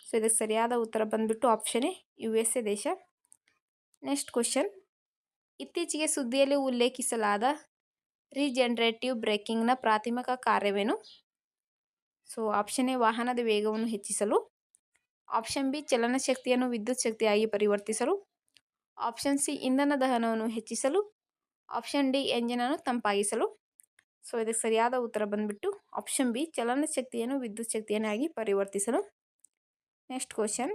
So ಇದಕ್ಕೆ ಸರಿಯಾದ ಉತ್ತರ ಬಂದ್ಬಿಟ್ಟು ಆಪ್ಷನ್ ಎ USA ದೇಶ. ನೆಕ್ಸ್ಟ್ ಕ್ವಶನ್, ಇತ್ತೀಚೆಗೆ ಸುದ್ದಿಯಲ್ಲಿ ಉಲ್ಲೇಖಿಸಲಾದ ರೀಜನರೇಟಿವ್ ಬ್ರೇಕಿಂಗ್ನ ಪ್ರಾಥಮಿಕ ಕಾರ್ಯವೇನು? ಸೊ ಆಪ್ಷನ್ ಎ ವಾಹನದ ವೇಗವನ್ನು ಹೆಚ್ಚಿಸಲು, ಆಪ್ಷನ್ ಬಿ ಚಲನಶಕ್ತಿಯನ್ನು ವಿದ್ಯುತ್ ಶಕ್ತಿಯಾಗಿ ಪರಿವರ್ತಿಸಲು, ಆಪ್ಷನ್ ಸಿ ಇಂಧನ ದಹನವನ್ನು ಹೆಚ್ಚಿಸಲು, ಆಪ್ಷನ್ ಡಿ ಎಂಜಿನನ್ನು ತಂಪಾಗಿಸಲು. ಸೊ ಇದಕ್ಕೆ ಸರಿಯಾದ ಉತ್ತರ ಬಂದ್ಬಿಟ್ಟು ಆಪ್ಷನ್ ಬಿ ಚಲನಶಕ್ತಿಯನ್ನು ವಿದ್ಯುತ್ ಶಕ್ತಿಯನ್ನಾಗಿ ಪರಿವರ್ತಿಸಲು. ನೆಕ್ಸ್ಟ್ ಕ್ವಶನ್,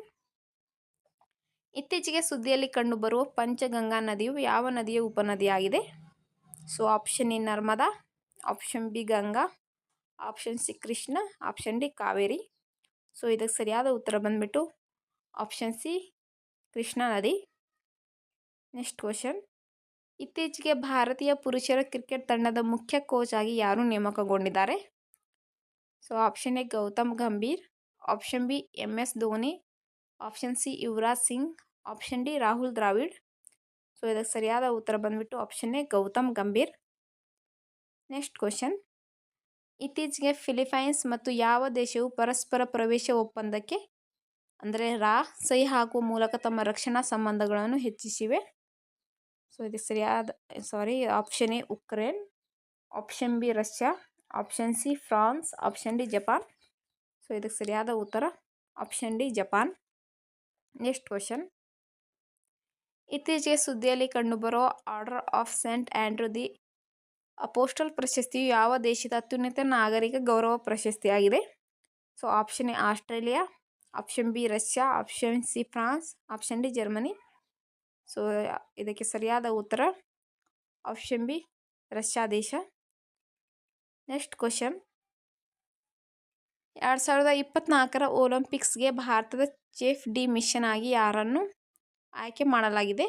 ಇತ್ತೀಚೆಗೆ ಸುದ್ದಿಯಲ್ಲಿ ಕಂಡುಬರುವ ಪಂಚಗಂಗಾ ನದಿಯು ಯಾವ ನದಿಯ ಉಪನದಿಯಾಗಿದೆ? So option A Narmada, option B Ganga, option C Krishna, option D Kaveri. So ಇದಕ್ಕೆ ಸರಿಯಾದ ಉತ್ತರ ಬಂದ್ಬಿಟ್ಟು ಆಪ್ಷನ್ ಸಿ ಕೃಷ್ಣಾ ನದಿ. ನೆಕ್ಸ್ಟ್ ಕ್ವಶನ್, ಇತ್ತೀಚೆಗೆ ಭಾರತೀಯ ಪುರುಷರ ಕ್ರಿಕೆಟ್ ತಂಡದ ಮುಖ್ಯ ಕೋಚ್ ಆಗಿ ಯಾರು ನೇಮಕಗೊಂಡಿದ್ದಾರೆ? So option A Gautam Gambhir, option B MS Dhoni, option C Yuvraj Singh, option D Rahul Dravid. So ಇದಕ್ಕೆ ಸರಿಯಾದ ಉತ್ತರ ಬಂದ್ಬಿಟ್ಟು option A Gautam Gambhir. Next question, ಇತ್ತೀಚೆಗೆ ಫಿಲಿಪೈನ್ಸ್ ಮತ್ತು ಯಾವ ದೇಶವು ಪರಸ್ಪರ ಪ್ರವೇಶ ಒಪ್ಪಂದಕ್ಕೆ ಅಂದರೆ ಸಹಿ ಹಾಕುವ ಮೂಲಕ ತಮ್ಮ ರಕ್ಷಣಾ ಸಂಬಂಧಗಳನ್ನು ಹೆಚ್ಚಿಸಿವೆ? ಸೊ ಇದಕ್ಕೆ ಸರಿಯಾದ option A Ukraine, option B Russia, option C France, option D Japan. So ಇದಕ್ಕೆ ಸರಿಯಾದ ಉತ್ತರ option D Japan. Next question, ಇತ್ತೀಚೆಗೆ ಸುದ್ದಿಯಲ್ಲಿ ಕಂಡುಬರುವ order of saint Andrew the apostle ಪ್ರಶಸ್ತಿಯು ಯಾವ ದೇಶದ ಅತ್ಯುನ್ನತ ನಾಗರಿಕ ಗೌರವ ಪ್ರಶಸ್ತಿಯಾಗಿದೆ? So option A Australia, option B Russia, option C France, option D Germany. So ಇದಕ್ಕೆ ಸರಿಯಾದ ಉತ್ತರ ಆಪ್ಷನ್ ಬಿ ರಷ್ಯಾ ದೇಶ. ನೆಕ್ಸ್ಟ್ ಕ್ವಶನ್, 2024ರ ಒಲಿಂಪಿಕ್ಸ್ಗೆ ಭಾರತದ ಚೀಫ್ ಡಿ ಮಿಷನ್ ಆಗಿ ಯಾರನ್ನು ಆಯ್ಕೆ ಮಾಡಲಾಗಿದೆ?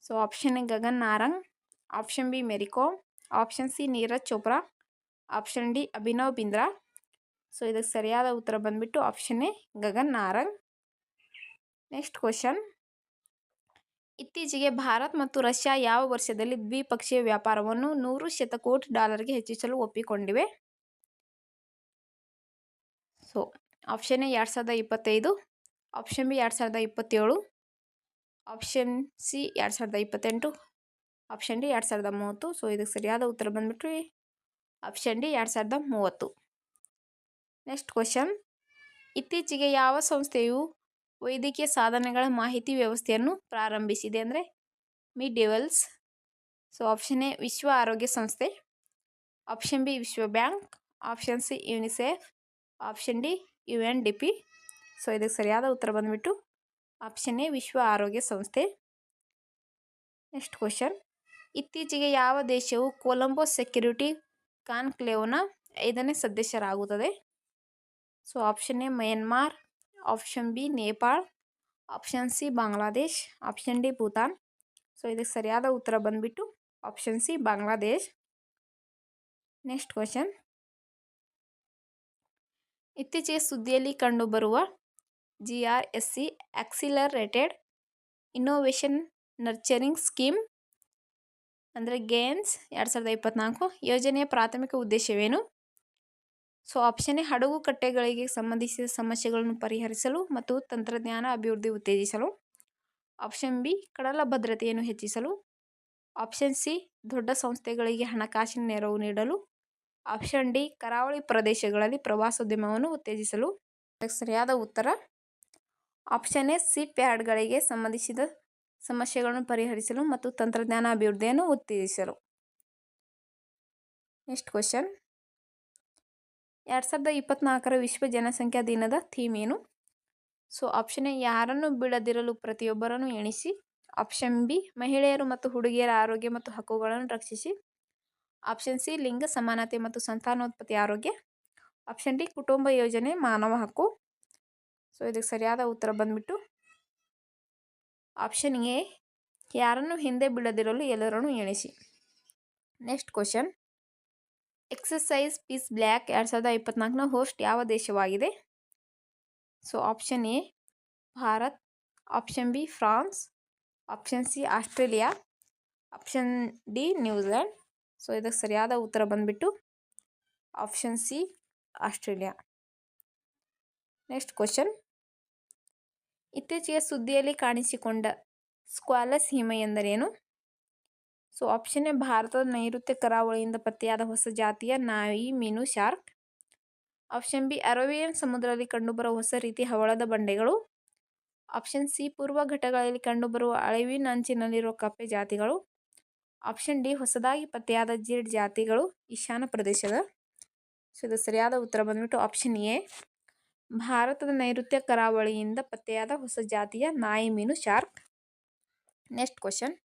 So option A Gagan Narang, option B Mary Kom, option C Neeraj Chopra, option D Abhinav Bindra. So ಇದಕ್ಕೆ ಸರಿಯಾದ ಉತ್ತರ ಬಂದ್ಬಿಟ್ಟು option A Gagan Narang. Next question, ಇತ್ತೀಚೆಗೆ ಭಾರತ್ ಮತ್ತು ರಷ್ಯಾ ಯಾವ ವರ್ಷದಲ್ಲಿ ದ್ವಿಪಕ್ಷೀಯ ವ್ಯಾಪಾರವನ್ನು 100 ಶತಕೋಟಿ ಡಾಲರ್ಗೆ ಹೆಚ್ಚಿಸಲು ಒಪ್ಪಿಕೊಂಡಿವೆ? So option A 2025, option B 2027, option C 2028, option D 2030. So ಇದಕ್ಕೆ ಸರಿಯಾದ ಉತ್ತರ ಬಂದ್ಬಿಟ್ಟು ಆಪ್ಷನ್ ಡಿ 2030. ನೆಕ್ಸ್ಟ್ ಕ್ವಶನ್, ಇತ್ತೀಚೆಗೆ ಯಾವ ಸಂಸ್ಥೆಯು ವೈದ್ಯಕೀಯ ಸಾಧನಗಳ ಮಾಹಿತಿ ವ್ಯವಸ್ಥೆಯನ್ನು ಪ್ರಾರಂಭಿಸಿದೆ ಅಂದರೆ ಮಿಡ್ವೇಲ್ಸ್. ಸೊ ಆಪ್ಷನ್ ಎ ವಿಶ್ವ ಆರೋಗ್ಯ ಸಂಸ್ಥೆ, ಆಪ್ಷನ್ ಬಿ ವಿಶ್ವ bank, option C UNICEF, option D UNDP. So ಇದಕ್ಕೆ ಸರಿಯಾದ ಉತ್ತರ ಬಂದ್ಬಿಟ್ಟು ಆಪ್ಷನ್ ಎ ವಿಶ್ವ ಆರೋಗ್ಯ ಸಂಸ್ಥೆ. ನೆಕ್ಸ್ಟ್ ಕ್ವಶನ್, ಇತ್ತೀಚೆಗೆ ಯಾವ ದೇಶವು ಕೊಲಂಬೋ ಸೆಕ್ಯೂರಿಟಿ ಕಾನ್ಕ್ಲೇವ್ನ 5ನೇ ಸದಸ್ಯರಾಗುತ್ತದೆ? So option A Myanmar, option B Nepal, option C Bangladesh, option D Bhutan. So ಇದಕ್ಕೆ ಸರಿಯಾದ ಉತ್ತರ ಬಂದ್ಬಿಟ್ಟು option C Bangladesh. Next question, ಇತ್ತೀಚೆಗೆ ಸುದ್ದಿಯಲ್ಲಿ ಕಂಡುಬರುವ GRSC accelerated innovation nurturing scheme ಅಂದರೆ ಗೇನ್ಸ್ 2024 ಯೋಜನೆಯ ಪ್ರಾಥಮಿಕ ಉದ್ದೇಶವೇನು? ಸೊ ಆಪ್ಷನ್ ಎ ಹಡಗು ಕಟ್ಟೆಗಳಿಗೆ ಸಂಬಂಧಿಸಿದ ಸಮಸ್ಯೆಗಳನ್ನು ಪರಿಹರಿಸಲು ಮತ್ತು ತಂತ್ರಜ್ಞಾನ ಅಭಿವೃದ್ಧಿ ಉತ್ತೇಜಿಸಲು, ಆಪ್ಷನ್ ಬಿ ಕಡಲ ಭದ್ರತೆಯನ್ನು ಹೆಚ್ಚಿಸಲು, ಆಪ್ಷನ್ ಸಿ ದೊಡ್ಡ ಸಂಸ್ಥೆಗಳಿಗೆ ಹಣಕಾಸಿನ ನೆರವು ನೀಡಲು, ಆಪ್ಷನ್ ಡಿ ಕರಾವಳಿ ಪ್ರದೇಶಗಳಲ್ಲಿ ಪ್ರವಾಸೋದ್ಯಮವನ್ನು ಉತ್ತೇಜಿಸಲು. ಸರಿಯಾದ ಉತ್ತರ ಆಪ್ಷನ್ ಎ ಸಿಪ್ ಯಾರ್ಡ್ಗಳಿಗೆ ಸಂಬಂಧಿಸಿದ ಸಮಸ್ಯೆಗಳನ್ನು ಪರಿಹರಿಸಲು ಮತ್ತು ತಂತ್ರಜ್ಞಾನ ಅಭಿವೃದ್ಧಿಯನ್ನು ಉತ್ತೇಜಿಸಲು. ನೆಕ್ಸ್ಟ್ ಕ್ವಶನ್, 2024 ವಿಶ್ವ ಜನಸಂಖ್ಯಾ ದಿನದ ಥೀಮ್ ಏನು? ಸೊ ಆಪ್ಷನ್ ಎ ಯಾರನ್ನು ಬಿಡದಿರಲು ಪ್ರತಿಯೊಬ್ಬರನ್ನು ಎಣಿಸಿ, ಆಪ್ಷನ್ ಬಿ ಮಹಿಳೆಯರು ಮತ್ತು ಹುಡುಗಿಯರ ಆರೋಗ್ಯ ಮತ್ತು ಹಕ್ಕುಗಳನ್ನು ರಕ್ಷಿಸಿ, ಆಪ್ಷನ್ ಸಿ ಲಿಂಗ ಸಮಾನತೆ ಮತ್ತು ಸಂತಾನೋತ್ಪತ್ತಿ ಆರೋಗ್ಯ, ಆಪ್ಷನ್ ಡಿ ಕುಟುಂಬ ಯೋಜನೆ ಮಾನವ ಹಕ್ಕು. ಸೊ ಇದಕ್ಕೆ ಸರಿಯಾದ ಉತ್ತರ ಬಂದ್ಬಿಟ್ಟು ಆಪ್ಷನ್ ಎ ಯಾರನ್ನು ಹಿಂದೆ ಬಿಡದಿರಲು ಎಲ್ಲರನ್ನು ಎಣಿಸಿ. Next question, exercise pitch black 2024ನ ಹೋಸ್ಟ್ ಯಾವ ದೇಶವಾಗಿದೆ? So option A Bharat, option B France, option C Australia, option D New Zealand. So ಇದಕ್ಕೆ ಸರಿಯಾದ ಉತ್ತರ ಬಂದ್ಬಿಟ್ಟು option C Australia. Next question, ಇತ್ತೀಚೆಗೆ ಸುದ್ದಿಯಲ್ಲಿ ಕಾಣಿಸಿಕೊಂಡ ಸ್ಕ್ವಾಲಸ್ ಹಿಮ ಎಂದರೇನು? ಸೊ ಆಪ್ಷನ್ ಎ ಭಾರತದ ನೈಋತ್ಯ ಕರಾವಳಿಯಿಂದ ಪತ್ತೆಯಾದ ಹೊಸ ಜಾತಿಯ ನಾಯಿ ಮೀನು ಶಾರ್ಕ್, ಆಪ್ಷನ್ ಬಿ ಅರೇಬಿಯನ್ ಸಮುದ್ರದಲ್ಲಿ ಕಂಡುಬರುವ ಹೊಸ ರೀತಿಯ ಹವಳದ ಬಂಡೆಗಳು, ಆಪ್ಷನ್ ಸಿ ಪೂರ್ವ ಘಟ್ಟಗಳಲ್ಲಿ ಕಂಡುಬರುವ ಅಳಿವಿನಂಚಿನಲ್ಲಿರುವ ಕಪ್ಪೆ ಜಾತಿಗಳು, ಆಪ್ಷನ್ ಡಿ ಹೊಸದಾಗಿ ಪತ್ತೆಯಾದ ಜೀಡ್ ಜಾತಿಗಳು ಈಶಾನ್ಯ ಪ್ರದೇಶದ. ಸೊ ಇದು ಸರಿಯಾದ ಉತ್ತರ ಬಂದ್ಬಿಟ್ಟು ಆಪ್ಷನ್ ಎ ಭಾರತದ ನೈಋತ್ಯ ಕರಾವಳಿಯಿಂದ ಪತ್ತೆಯಾದ ಹೊಸ ಜಾತಿಯ ನಾಯಿ ಮೀನು ಶಾರ್ಕ್. ನೆಕ್ಸ್ಟ್ ಕ್ವಶನ್,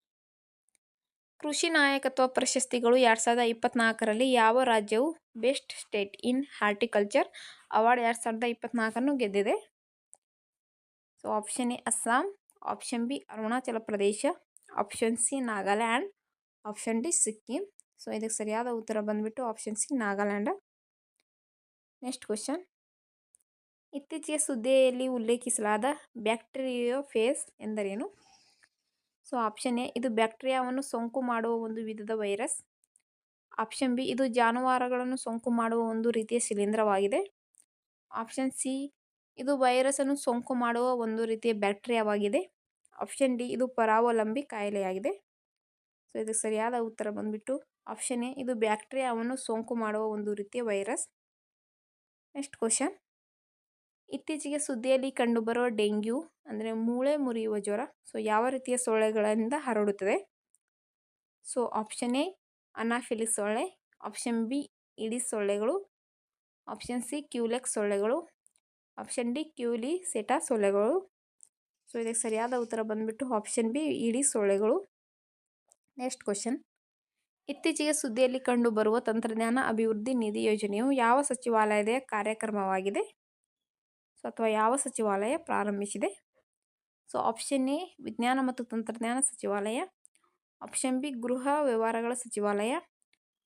ಕೃಷಿ ನಾಯಕತ್ವ ಪ್ರಶಸ್ತಿಗಳು 2024ರಲ್ಲಿ ಯಾವ ರಾಜ್ಯವು best state in horticulture award 2024 ಗೆದ್ದಿದೆ? So option A Assam, option B Arunachal Pradesh, option C Nagaland, option D Sikkim. So ಇದಕ್ಕೆ ಸರಿಯಾದ ಉತ್ತರ ಬಂದ್ಬಿಟ್ಟು option C Nagaland. Next question, ಇತ್ತೀಚೆಗೆ ಸುದ್ದಿಯಲ್ಲಿ ಉಲ್ಲೇಖಿಸಲಾದ ಬ್ಯಾಕ್ಟೀರಿಯೋಫೇಜ್ ಎಂದರೇನು? ಸೊ ಆಪ್ಷನ್ ಎ ಇದು ಬ್ಯಾಕ್ಟೀರಿಯಾವನ್ನು ಸೋಂಕು ಮಾಡುವ ಒಂದು ವಿಧದ ವೈರಸ್, ಆಪ್ಷನ್ ಬಿ ಇದು ಜಾನುವಾರುಗಳನ್ನು ಸೋಂಕು ಮಾಡುವ ಒಂದು ರೀತಿಯ ಶಿಲೀಂಧ್ರವಾಗಿದೆ, ಆಪ್ಷನ್ ಸಿ ಇದು ವೈರಸ್ಸನ್ನು ಸೋಂಕು ಮಾಡುವ ಒಂದು ರೀತಿಯ ಬ್ಯಾಕ್ಟೀರಿಯಾವಾಗಿದೆ, ಆಪ್ಷನ್ ಡಿ ಇದು ಪರಾವಲಂಬಿ ಕಾಯಿಲೆಯಾಗಿದೆ. ಸೊ ಇದಕ್ಕೆ ಸರಿಯಾದ ಉತ್ತರ ಬಂದ್ಬಿಟ್ಟು ಆಪ್ಷನ್ ಎ ಇದು ಬ್ಯಾಕ್ಟೀರಿಯಾವನ್ನು ಸೋಂಕು ಮಾಡುವ ಒಂದು ರೀತಿಯ ವೈರಸ್. ನೆಕ್ಸ್ಟ್ ಕ್ವಶನ್, ಇತ್ತೀಚೆಗೆ ಸುದ್ದಿಯಲ್ಲಿ ಕಂಡುಬರುವ ಡೆಂಗ್ಯೂ ಅಂದರೆ ಮೂಳೆ ಮುರಿಯುವ ಜ್ವರ ಸೊ ಯಾವ ರೀತಿಯ ಸೊಳ್ಳೆಗಳಿಂದ ಹರಡುತ್ತದೆ? ಸೊ ಆಪ್ಷನ್ ಎ ಅನಾಫಿಲಿಸ್ ಸೊಳ್ಳೆ, ಆಪ್ಷನ್ ಬಿ ಇಡಿಸ್ ಸೊಳ್ಳೆಗಳು, ಆಪ್ಷನ್ ಸಿ ಕ್ಯೂಲೆಕ್ಸ್ ಸೊಳ್ಳೆಗಳು, ಆಪ್ಷನ್ ಡಿ ಕ್ಯೂಲಿಸೆಟಾ ಸೊಳ್ಳೆಗಳು. ಸೊ ಇದಕ್ಕೆ ಸರಿಯಾದ ಉತ್ತರ ಬಂದ್ಬಿಟ್ಟು ಆಪ್ಷನ್ ಬಿ ಇಡಿಸ್ ಸೊಳ್ಳೆಗಳು. ನೆಕ್ಸ್ಟ್ ಕ್ವಶನ್, ಇತ್ತೀಚೆಗೆ ಸುದ್ದಿಯಲ್ಲಿ ಕಂಡುಬರುವ ತಂತ್ರಜ್ಞಾನ ಅಭಿವೃದ್ಧಿ ನಿಧಿ ಯೋಜನೆಯು ಯಾವ ಸಚಿವಾಲಯದ ಕಾರ್ಯಕ್ರಮವಾಗಿದೆ? ಸೊ ಅಥವಾ ಯಾವ ಸಚಿವಾಲಯ ಪ್ರಾರಂಭಿಸಿದೆ? ಸೊ ಆಪ್ಷನ್ ಎ ವಿಜ್ಞಾನ ಮತ್ತು ತಂತ್ರಜ್ಞಾನ ಸಚಿವಾಲಯ, ಆಪ್ಷನ್ ಬಿ ಗೃಹ ವ್ಯವಹಾರಗಳ ಸಚಿವಾಲಯ,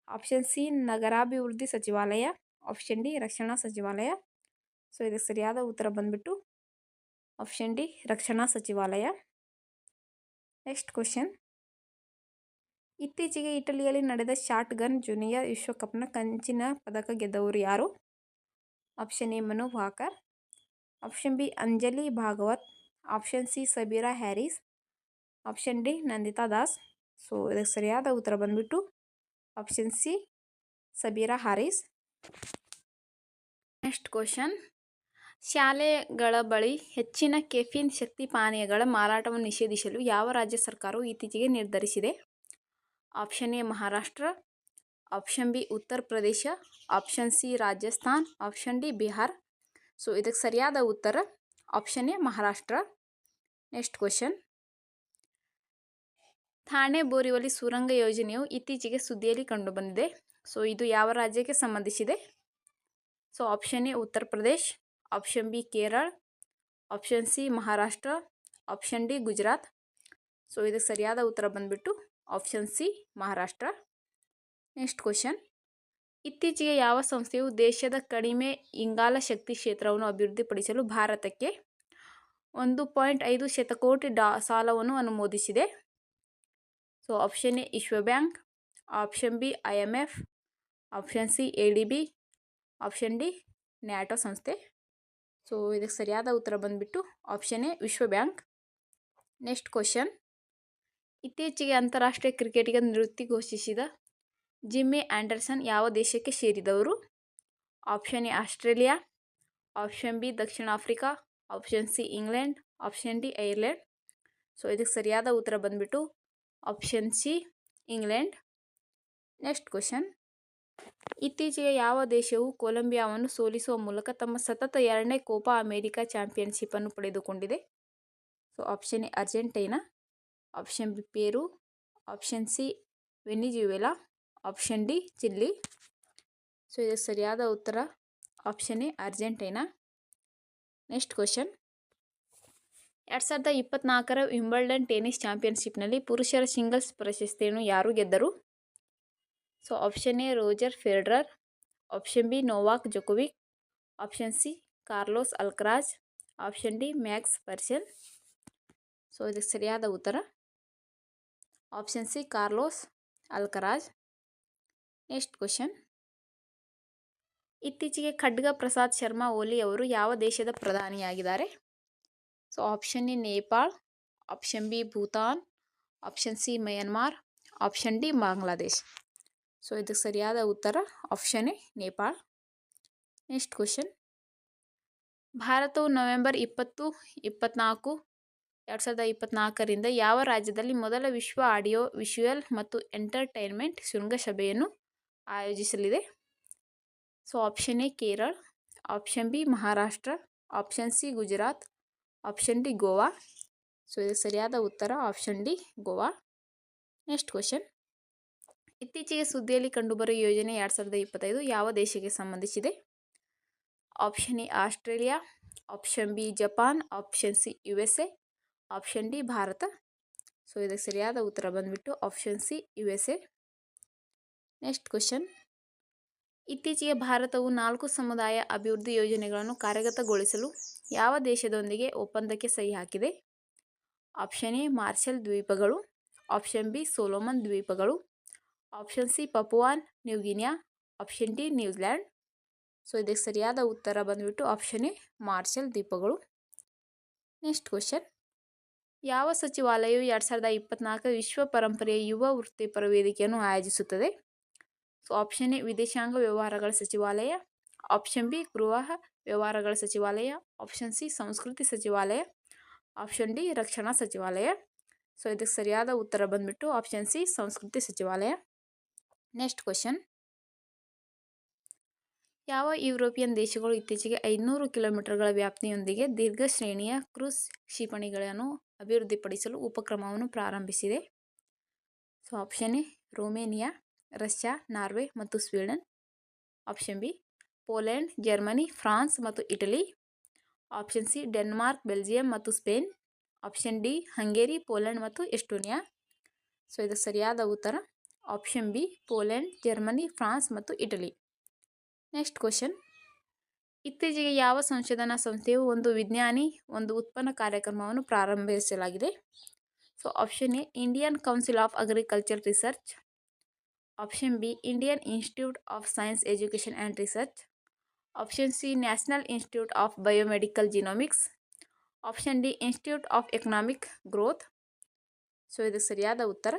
ಆಪ್ಷನ್ ಸಿ ನಗರಾಭಿವೃದ್ಧಿ ಸಚಿವಾಲಯ, ಆಪ್ಷನ್ ಡಿ ರಕ್ಷಣಾ ಸಚಿವಾಲಯ. ಸೊ ಇದಕ್ಕೆ ಸರಿಯಾದ ಉತ್ತರ ಬಂದ್ಬಿಟ್ಟು ಆಪ್ಷನ್ ಡಿ ರಕ್ಷಣಾ ಸಚಿವಾಲಯ. ನೆಕ್ಸ್ಟ್ ಕ್ವಶನ್, ಇತ್ತೀಚೆಗೆ ಇಟಲಿಯಲ್ಲಿ ನಡೆದ ಶಾಟ್ ಗನ್ ಜೂನಿಯರ್ ವಿಶ್ವಕಪ್ನ ಕಂಚಿನ ಪದಕ ಗೆದ್ದವರು ಯಾರು? Option A Manu Bhaker, option B Anjali Bhagwat, option C Sabeera Harris, option D Nandita Das. So ಇದಕ್ಕೆ ಸರಿಯಾದ ಉತ್ತರ ಬಂದ್ಬಿಟ್ಟು option C Sabeera Haris. Next question, ಶಾಲೆಗಳ ಬಳಿ ಹೆಚ್ಚಿನ ಕೆಫಿನ್ ಶಕ್ತಿ ಪಾನೀಯಗಳ ಮಾರಾಟವನ್ನು ನಿಷೇಧಿಸಲು ಯಾವ ರಾಜ್ಯ ಸರ್ಕಾರವು ಇತ್ತೀಚೆಗೆ ನಿರ್ಧರಿಸಿದೆ? Option A Maharashtra, option B Uttar Pradesh, option C Rajasthan, option D Bihar. So ಇದಕ್ಕೆ ಸರಿಯಾದ ಉತ್ತರ option A Maharashtra. Next question, Thane Borivali ಸುರಂಗ ಯೋಜನೆಯು ಇತ್ತೀಚೆಗೆ ಸುದ್ದಿಯಲ್ಲಿ ಕಂಡುಬಂದಿದೆ. ಸೊ ಇದು ಯಾವ ರಾಜ್ಯಕ್ಕೆ ಸಂಬಂಧಿಸಿದೆ? So option A Uttar Pradesh, option B Kerala, option C Maharashtra, option D Gujarat. So ಇದಕ್ಕೆ ಸರಿಯಾದ ಉತ್ತರ ಬಂದ್ಬಿಟ್ಟು option C Maharashtra. Next question, ಇತ್ತೀಚೆಗೆ ಯಾವ ಸಂಸ್ಥೆಯು ದೇಶದ ಕಡಿಮೆ ಇಂಗಾಲ ಶಕ್ತಿ ಕ್ಷೇತ್ರವನ್ನು ಅಭಿವೃದ್ಧಿಪಡಿಸಲು ಭಾರತಕ್ಕೆ 1.5 ಶತಕೋಟಿ ಸಾಲವನ್ನು ಅನುಮೋದಿಸಿದೆ? ಸೊ ಆಪ್ಷನ್ ಎ ವಿಶ್ವ bank, option B IMF, option C ADB, option D NATO ಸಂಸ್ಥೆ. ಸೊ ಇದಕ್ಕೆ ಸರಿಯಾದ ಉತ್ತರ ಬಂದ್ಬಿಟ್ಟು ಆಪ್ಷನ್ ಎ ವಿಶ್ವ ಬ್ಯಾಂಕ್. ನೆಕ್ಸ್ಟ್ ಕ್ವಶನ್, ಇತ್ತೀಚೆಗೆ ಅಂತಾರಾಷ್ಟ್ರೀಯ ಕ್ರಿಕೆಟಿಗ ನಿವೃತ್ತಿ ಘೋಷಿಸಿದ ಜಿಮ್ಮಿ ಆಂಡರ್ಸನ್ ಯಾವ ದೇಶಕ್ಕೆ ಸೇರಿದವರು? Option A Australia, option B ದಕ್ಷಿಣ Africa, option C England, option D Ireland. So ಇದಕ್ಕೆ ಸರಿಯಾದ ಉತ್ತರ ಬಂದ್ಬಿಟ್ಟು option C England. Next question, ಇತ್ತೀಚೆಗೆ ಯಾವ ದೇಶವು ಕೊಲಂಬಿಯಾವನ್ನು ಸೋಲಿಸುವ ಮೂಲಕ ತಮ್ಮ ಸತತ 2ನೇ ಕೋಪಾ ಅಮೆರಿಕಾ ಚಾಂಪಿಯನ್ಶಿಪ್ಪನ್ನು ಪಡೆದುಕೊಂಡಿದೆ? So option A Argentina, option B Peru, option C Venezuela, option D Chile. So ಇದಕ್ಕೆ ಸರಿಯಾದ ಉತ್ತರ option A Argentina. Next question, 2024ರ ವಿಂಬಲ್ಡನ್ ಟೆನ್ನಿಸ್ ಚಾಂಪಿಯನ್ಶಿಪ್ನಲ್ಲಿ ಪುರುಷರ ಸಿಂಗಲ್ಸ್ ಪ್ರಶಸ್ತಿಯನ್ನು ಯಾರು ಗೆದ್ದರು? So option A Roger Federer, option B Novak Djokovic, option C Carlos Alcaraz, option D Max Purcell. So ಇದಕ್ಕೆ ಸರಿಯಾದ ಉತ್ತರ option C Carlos Alcaraz. Next question, ಇತ್ತೀಚೆಗೆ ಖಡ್ಗ ಪ್ರಸಾದ್ ಶರ್ಮಾ ಓಲಿ ಅವರು ಯಾವ ದೇಶದ ಪ್ರಧಾನಿಯಾಗಿದ್ದಾರೆ? So option A Nepal, option B Bhutan, option C Myanmar, option D Bangladesh. So ಇದಕ್ಕೆ ಸರಿಯಾದ ಉತ್ತರ option A Nepal. Next question, ಭಾರತವು ನವೆಂಬರ್ 20, 24, 2024ರಿಂದ ಯಾವ ರಾಜ್ಯದಲ್ಲಿ ಮೊದಲ ವಿಶ್ವ ಆಡಿಯೋ ವಿಷುಯಲ್ ಮತ್ತು ಎಂಟರ್ಟೈನ್ಮೆಂಟ್ ಶೃಂಗಸಭೆಯನ್ನು ಆಯೋಜಿಸಲಿದೆ? So option A Kerala, option B Maharashtra, option C Gujarat, option D Goa. So ಇದಕ್ಕೆ ಸರಿಯಾದ ಉತ್ತರ option D Goa. Next question, ಇತ್ತೀಚೆಗೆ ಸುದ್ದಿಯಲ್ಲಿ ಕಂಡುಬರುವ ಯೋಜನೆ 2025 ಯಾವ ದೇಶಕ್ಕೆ ಸಂಬಂಧಿಸಿದೆ? Option A Australia, option B Japan, option C USA, option D Bharat. So ಇದಕ್ಕೆ ಸರಿಯಾದ ಉತ್ತರ ಬಂದ್ಬಿಟ್ಟು option C USA. Next question, ಇತ್ತೀಚೆಗೆ ಭಾರತವು 4 ಸಮುದಾಯ ಅಭಿವೃದ್ಧಿ ಯೋಜನೆಗಳನ್ನು ಕಾರ್ಯಗತಗೊಳಿಸಲು ಯಾವ ದೇಶದೊಂದಿಗೆ ಒಪ್ಪಂದಕ್ಕೆ ಸಹಿ ಹಾಕಿದೆ? ಆಪ್ಷನ್ ಎ ಮಾರ್ಷಲ್ ದ್ವೀಪಗಳು, ಆಪ್ಷನ್ ಬಿ ಸೊಲೊಮನ್ ದ್ವೀಪಗಳು, option C Papuan New Guinea, option D New Zealand. So ಇದಕ್ಕೆ ಸರಿಯಾದ ಉತ್ತರ ಬಂದ್ಬಿಟ್ಟು ಆಪ್ಷನ್ ಎ ಮಾರ್ಷಲ್ ದ್ವೀಪಗಳು. ನೆಕ್ಸ್ಟ್ ಕ್ವಶನ್, ಯಾವ ಸಚಿವಾಲಯವು 2024 ವಿಶ್ವ ಪರಂಪರೆಯ ಯುವ ವೃತ್ತಿಪರ ವೇದಿಕೆಯನ್ನು ಆಯೋಜಿಸುತ್ತದೆ? ಸೊ ಆಪ್ಷನ್ ಎ ವಿದೇಶಾಂಗ ವ್ಯವಹಾರಗಳ ಸಚಿವಾಲಯ, ಆಪ್ಷನ್ ಬಿ ಗೃಹ ವ್ಯವಹಾರಗಳ ಸಚಿವಾಲಯ, ಆಪ್ಷನ್ ಸಿ ಸಂಸ್ಕೃತಿ ಸಚಿವಾಲಯ, ಆಪ್ಷನ್ ಡಿ ರಕ್ಷಣಾ ಸಚಿವಾಲಯ. ಸೊ ಇದಕ್ಕೆ ಸರಿಯಾದ ಉತ್ತರ ಬಂದ್ಬಿಟ್ಟು ಆಪ್ಷನ್ ಸಿ ಸಂಸ್ಕೃತಿ ಸಚಿವಾಲಯ. ನೆಕ್ಸ್ಟ್ ಕ್ವಶನ್, ಯಾವ ಯುರೋಪಿಯನ್ ದೇಶಗಳು ಇತ್ತೀಚೆಗೆ 500 ಕಿಲೋಮೀಟರ್ಗಳ ವ್ಯಾಪ್ತಿಯೊಂದಿಗೆ ದೀರ್ಘ ಶ್ರೇಣಿಯ ಕ್ರೂಸ್ ಕ್ಷಿಪಣಿಗಳನ್ನು ಅಭಿವೃದ್ಧಿಪಡಿಸಲು ಉಪಕ್ರಮವನ್ನು ಪ್ರಾರಂಭಿಸಿದೆ? So option A Romania, Russia, Norway ಮತ್ತು Sweden, option B Poland, Germany, France ಮತ್ತು Italy, option C Denmark, Belgium ಮತ್ತು Spain, option D Hungary, Poland ಮತ್ತು ಎಸ್ಟೋನಿಯಾ. ಸೊ ಇದಕ್ಕೆ ಸರಿಯಾದ ಉತ್ತರ option B Poland, Germany, France ಮತ್ತು ಇಟಲಿ. ನೆಕ್ಸ್ಟ್ ಕ್ವಶನ್, ಇತ್ತೀಚೆಗೆ ಯಾವ ಸಂಶೋಧನಾ ಸಂಸ್ಥೆಯು ಒಂದು ವಿಜ್ಞಾನಿ ಒಂದು ಉತ್ಪನ್ನ ಕಾರ್ಯಕ್ರಮವನ್ನು ಪ್ರಾರಂಭಿಸಲಾಗಿದೆ? So option A Indian Council of Agriculture Research, option B Indian institute of Science Education and Research, option C National Institute of Biomedical Genomics, option D Institute of Economic Growth. So ಇದಕ್ಕೆ ಸರಿಯಾದ ಉತ್ತರ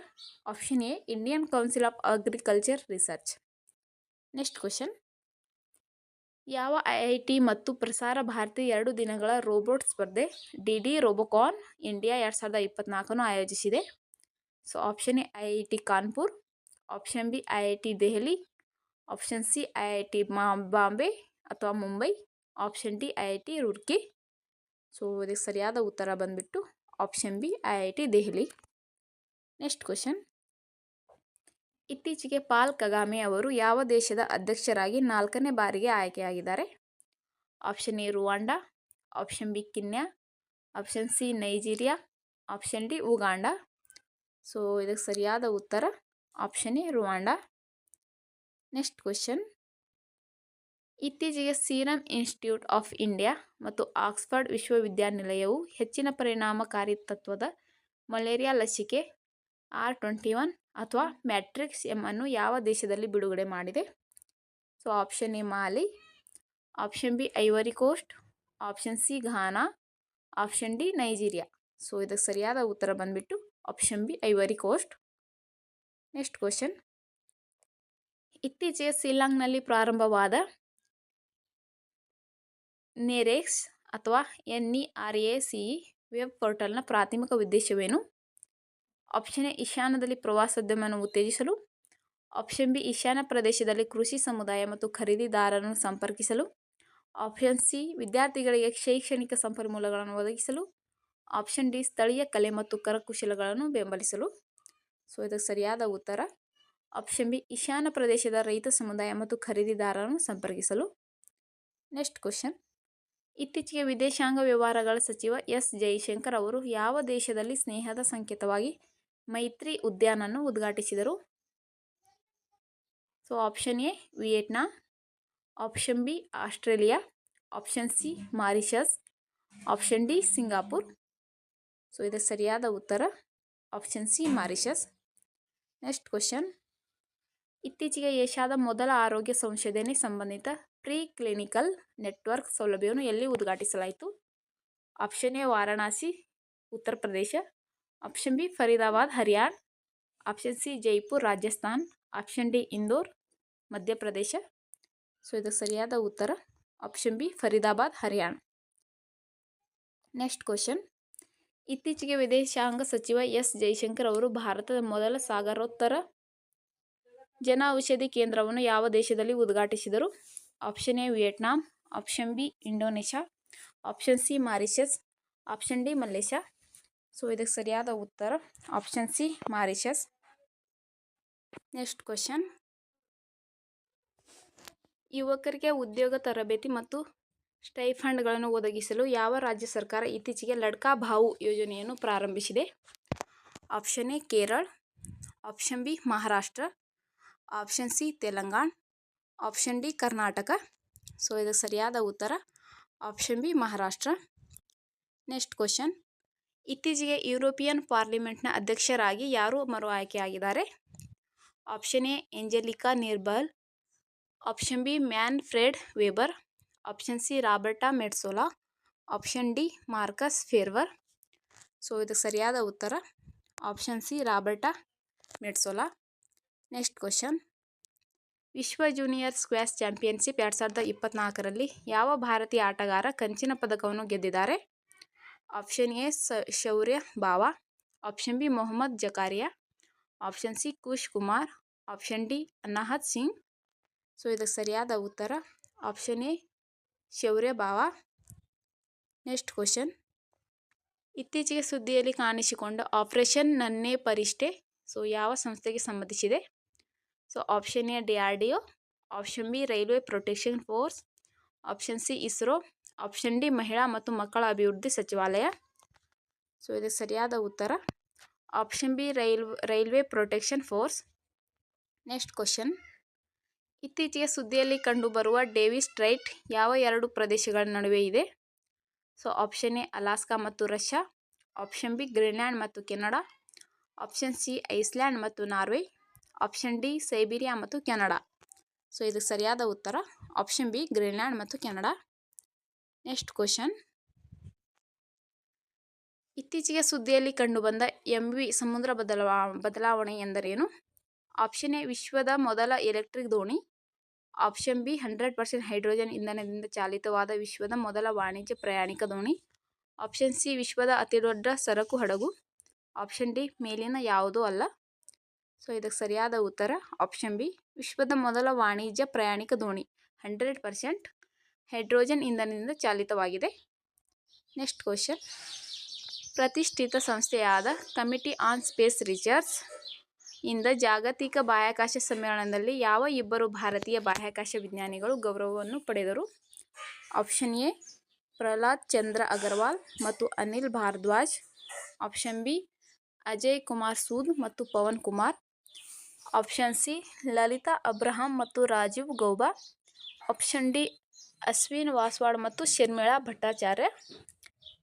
option A Indian Council of Agriculture Research. Next question, ಯಾವ IIT ಮತ್ತು ಪ್ರಸಾರ ಭಾರತಿ 2 ದಿನಗಳ robot ಸ್ಪರ್ಧೆ DD Robocon India 2024 ಆಯೋಜಿಸಿದೆ? So option A IIT Kanpur, option B IIT Delhi, option C IIT Bombay ಅಥವಾ Mumbai, option D IIT Roorkee. So ಇದಕ್ಕೆ ಸರಿಯಾದ ಉತ್ತರ ಬಂದ್ಬಿಟ್ಟು option B IIT Delhi. Next question, ಇತ್ತೀಚೆಗೆ ಪಾಲ್ ಕಗಾಮೆ ಅವರು ಯಾವ ದೇಶದ ಅಧ್ಯಕ್ಷರಾಗಿ 4ನೇ ಬಾರಿಗೆ ಆಯ್ಕೆಯಾಗಿದ್ದಾರೆ? Option A Rwanda, option B Kenya, option C Nigeria, option D Uganda. So ಇದಕ್ಕೆ ಸರಿಯಾದ ಉತ್ತರ option A Rwanda. Next question, ಇತ್ತೀಚೆಗೆ ಸೀರಮ್ ಇನ್ಸ್ಟಿಟ್ಯೂಟ್ ಆಫ್ ಇಂಡಿಯಾ ಮತ್ತು ಆಕ್ಸ್ಫರ್ಡ್ ವಿಶ್ವವಿದ್ಯಾನಿಲಯವು ಹೆಚ್ಚಿನ ಪರಿಣಾಮಕಾರಿತ್ವದ ಮಲೇರಿಯಾ ಲಸಿಕೆ R21 ಅಥವಾ ಮ್ಯಾಟ್ರಿಕ್ಸ್ ಎಮ್ ಅನ್ನು ಯಾವ ದೇಶದಲ್ಲಿ ಬಿಡುಗಡೆ ಮಾಡಿದೆ? So option A Mali, option B Ivory Coast, option C Ghana, option D Nigeria. So ಇದಕ್ಕೆ ಸರಿಯಾದ ಉತ್ತರ ಬಂದ್ಬಿಟ್ಟು option B Ivory Coast. Next question, ಇತ್ತೀಚೆಗೆ ಶಿಲ್ಲಾಂಗ್ನಲ್ಲಿ ಪ್ರಾರಂಭವಾದ ನೆರೆಕ್ಸ್ ಅಥವಾ NERACE ವೆಬ್ ಪೋರ್ಟಲ್ನ ಪ್ರಾಥಮಿಕ ಉದ್ದೇಶವೇನು? ಆಪ್ಷನ್ ಎ ಈಶಾನ್ಯದಲ್ಲಿ ಪ್ರವಾಸೋದ್ಯಮವನ್ನು ಉತ್ತೇಜಿಸಲು, ಆಪ್ಷನ್ ಬಿ ಈಶಾನ್ಯ ಪ್ರದೇಶದಲ್ಲಿ ಕೃಷಿ ಸಮುದಾಯ ಮತ್ತು ಖರೀದಿದಾರರನ್ನು ಸಂಪರ್ಕಿಸಲು, ಆಪ್ಷನ್ ಸಿ ವಿದ್ಯಾರ್ಥಿಗಳಿಗೆ ಶೈಕ್ಷಣಿಕ ಸಂಪನ್ಮೂಲಗಳನ್ನು ಒದಗಿಸಲು, ಆಪ್ಷನ್ ಡಿ ಸ್ಥಳೀಯ ಕಲೆ ಮತ್ತು ಕರಕುಶಲಗಳನ್ನು ಬೆಂಬಲಿಸಲು. ಸೊ ಇದಕ್ಕೆ ಸರಿಯಾದ ಉತ್ತರ ಆಪ್ಷನ್ ಬಿ ಈಶಾನ್ಯ ಪ್ರದೇಶದ ರೈತ ಸಮುದಾಯ ಮತ್ತು ಖರೀದಿದಾರರನ್ನು ಸಂಪರ್ಕಿಸಲು. ನೆಕ್ಸ್ಟ್ ಕ್ವಶನ್, ಇತ್ತೀಚೆಗೆ ವಿದೇಶಾಂಗ ವ್ಯವಹಾರಗಳ ಸಚಿವ ಎಸ್ ಜೈಶಂಕರ್ ಅವರು ಯಾವ ದೇಶದಲ್ಲಿ ಸ್ನೇಹದ ಸಂಕೇತವಾಗಿ ಮೈತ್ರಿ ಉದ್ಯಾನವನ್ನು ಉದ್ಘಾಟಿಸಿದರು? So option A Vietnam, option B Australia, option C Mauritius, option D Singapore. So ಇದಕ್ಕೆ ಸರಿಯಾದ ಉತ್ತರ option C Mauritius. Next question, ಇತ್ತೀಚೆಗೆ ಏಷ್ಯಾದ ಮೊದಲ ಆರೋಗ್ಯ ಸಂಶೋಧನೆ ಸಂಬಂಧಿತ ಪ್ರೀ ಕ್ಲಿನಿಕಲ್ ನೆಟ್ವರ್ಕ್ ಸೌಲಭ್ಯವನ್ನು ಎಲ್ಲಿ ಉದ್ಘಾಟಿಸಲಾಯಿತು? ಆಪ್ಷನ್ ಎ ವಾರಣಾಸಿ ಉತ್ತರ Pradesh, option B Faridabad Haryana, option C Jaipur Rajasthan, option D Indore Madhya Pradesh. So ಇದಕ್ಕೆ ಸರಿಯಾದ ಉತ್ತರ option B Faridabad Haryana. Next question, ಇತ್ತೀಚೆಗೆ ವಿದೇಶಾಂಗ ಸಚಿವ ಎಸ್ ಜೈಶಂಕರ್ ಅವರು ಭಾರತದ ಮೊದಲ ಸಾಗರೋತ್ತರ ಜನ ಔಷಧಿ ಕೇಂದ್ರವನ್ನು ಯಾವ ದೇಶದಲ್ಲಿ ಉದ್ಘಾಟಿಸಿದರು? Option A Vietnam, option B Indonesia, option C Mauritius, option D Malaysia. So ಇದಕ್ಕೆ ಸರಿಯಾದ ಉತ್ತರ option C Mauritius. Next question, ಯುವಕರಿಗೆ ಉದ್ಯೋಗ ತರಬೇತಿ ಮತ್ತು ಸ್ಟೈಫಂಡ್ಗಳನ್ನು ಒದಗಿಸಲು ಯಾವ ರಾಜ್ಯ ಸರ್ಕಾರ ಇತ್ತೀಚೆಗೆ ಲಡ್ಕಾ ಭಾವು ಯೋಜನೆಯನ್ನು ಪ್ರಾರಂಭಿಸಿದೆ? Option A Kerala, option B Maharashtra, option C Telangana, option D Karnataka. So ಇದಕ್ಕೆ ಸರಿಯಾದ ಉತ್ತರ option B Maharashtra. Next question, ಇತ್ತೀಚೆಗೆ ಯುರೋಪಿಯನ್ ಪಾರ್ಲಿಮೆಂಟ್ನ ಅಧ್ಯಕ್ಷರಾಗಿ ಯಾರು ಮರು ಆಯ್ಕೆಯಾಗಿದ್ದಾರೆ? Option A Angelika Niebler, option B Manfred Weber, option C Roberta Metsola, option D Markus Ferber. So ಇದಕ್ಕೆ ಸರಿಯಾದ ಉತ್ತರ option C Roberta Metsola. Next question, ವಿಶ್ವ ಜೂನಿಯರ್ ಸ್ಕ್ವಾಷ್ ಚಾಂಪಿಯನ್ಶಿಪ್ 2024ರಲ್ಲಿ ಯಾವ ಭಾರತೀಯ ಆಟಗಾರ ಕಂಚಿನ ಪದಕವನ್ನು ಗೆದ್ದಿದ್ದಾರೆ? Option A Shaurya Bawa, option B Mohammad Zakaria, option C Kush Kumar, option D Anahat Singh. So ಇದಕ್ಕೆ ಸರಿಯಾದ ಉತ್ತರ option A Shaurya Bawa. Next question, ಇತ್ತೀಚೆಗೆ ಸುದ್ದಿಯಲ್ಲಿ ಕಾಣಿಸಿಕೊಂಡ ಆಪರೇಷನ್ ನನ್ನೇ ಪರಿಷ್ಟೆ ಸೊ ಯಾವ ಸಂಸ್ಥೆಗೆ ಸಂಬಂಧಿಸಿದೆ? So option A DRDO, option B railway protection force, option C ISRO, option D ಮಹಿಳಾ ಮತ್ತು ಮಕ್ಕಳ ಅಭಿವೃದ್ಧಿ ಸಚಿವಾಲಯ. ಸೊ ಇದಕ್ಕೆ ಸರಿಯಾದ ಉತ್ತರ option B railway protection force. Next question, ಇತ್ತೀಚೆಗೆ ಸುದ್ದಿಯಲ್ಲಿ ಕಂಡುಬರುವ ಡೇವಿಸ್ ಸ್ಟ್ರೈಟ್ ಯಾವ ಎರಡು ಪ್ರದೇಶಗಳ ನಡುವೆ ಇದೆ? ಸೊ ಆಪ್ಷನ್ ಎ ಅಲಾಸ್ಕಾ ಮತ್ತು ರಷ್ಯಾ, ಆಪ್ಷನ್ ಬಿ ಗ್ರೀನ್ಲ್ಯಾಂಡ್ ಮತ್ತು ಕೆನಡಾ, ಆಪ್ಷನ್ ಸಿ ಐಸ್ಲ್ಯಾಂಡ್ ಮತ್ತು ನಾರ್ವೆ, ಆಪ್ಷನ್ ಡಿ ಸೈಬೀರಿಯಾ ಮತ್ತು ಕೆನಡಾ. ಸೊ ಇದಕ್ಕೆ ಸರಿಯಾದ ಉತ್ತರ ಆಪ್ಷನ್ ಬಿ ಗ್ರೀನ್ಲ್ಯಾಂಡ್ ಮತ್ತು ಕೆನಡಾ. ನೆಕ್ಸ್ಟ್ ಕ್ವಶನ್, ಇತ್ತೀಚೆಗೆ ಸುದ್ದಿಯಲ್ಲಿ ಕಂಡುಬಂದ MV ಸಮುದ್ರ ಬದಲಾವಣೆ ಎಂದರೇನು? ಆಪ್ಷನ್ ಎ ವಿಶ್ವದ ಮೊದಲ ಎಲೆಕ್ಟ್ರಿಕ್ ದೋಣಿ, ಆಪ್ಷನ್ ಬಿ 100% ಹೈಡ್ರೋಜನ್ ಇಂಧನದಿಂದ ಚಾಲಿತವಾದ ವಿಶ್ವದ ಮೊದಲ ವಾಣಿಜ್ಯ ಪ್ರಯಾಣಿಕ ದೋಣಿ, ಆಪ್ಷನ್ ಸಿ ವಿಶ್ವದ ಅತಿದೊಡ್ಡ ಸರಕು ಹಡಗು, ಆಪ್ಷನ್ ಡಿ ಮೇಲಿನ ಯಾವುದೂ ಅಲ್ಲ. ಸೊ ಇದಕ್ಕೆ ಸರಿಯಾದ ಉತ್ತರ ಆಪ್ಷನ್ ಬಿ ವಿಶ್ವದ ಮೊದಲ ವಾಣಿಜ್ಯ ಪ್ರಯಾಣಿಕ ದೋಣಿ 100% ಹೈಡ್ರೋಜನ್ ಇಂಧನದಿಂದ ಚಾಲಿತವಾಗಿದೆ. ನೆಕ್ಸ್ಟ್ ಕ್ವಶನ್, ಪ್ರತಿಷ್ಠಿತ ಸಂಸ್ಥೆಯಾದ ಕಮಿಟಿ ಆನ್ ಸ್ಪೇಸ್ ರಿಸರ್ಚ್ ಇಂದ ಜಾಗತಿಕ ಬಾಹ್ಯಾಕಾಶ ಸಮ್ಮೇಳನದಲ್ಲಿ ಯಾವ ಇಬ್ಬರು ಭಾರತೀಯ ಬಾಹ್ಯಾಕಾಶ ವಿಜ್ಞಾನಿಗಳು ಗೌರವವನ್ನು ಪಡೆದರು? ಆಪ್ಷನ್ ಎ ಪ್ರಹ್ಲಾದ್ ಚಂದ್ರ ಅಗರ್ವಾಲ್ ಮತ್ತು ಅನಿಲ್ ಭಾರದ್ವಾಜ್, ಆಪ್ಷನ್ ಬಿ ಅಜಯ್ ಕುಮಾರ್ ಸೂದ್ ಮತ್ತು Pavan Kumar, option C Lalitha Abraham ಮತ್ತು ರಾಜೀವ್ ಗೌಬಾ, ಆಪ್ಷನ್ ಡಿ ಅಶ್ವಿನ್ ವಾಸ್ವಾಡ್ ಮತ್ತು ಶರ್ಮಿಳಾ ಭಟ್ಟಾಚಾರ್ಯ.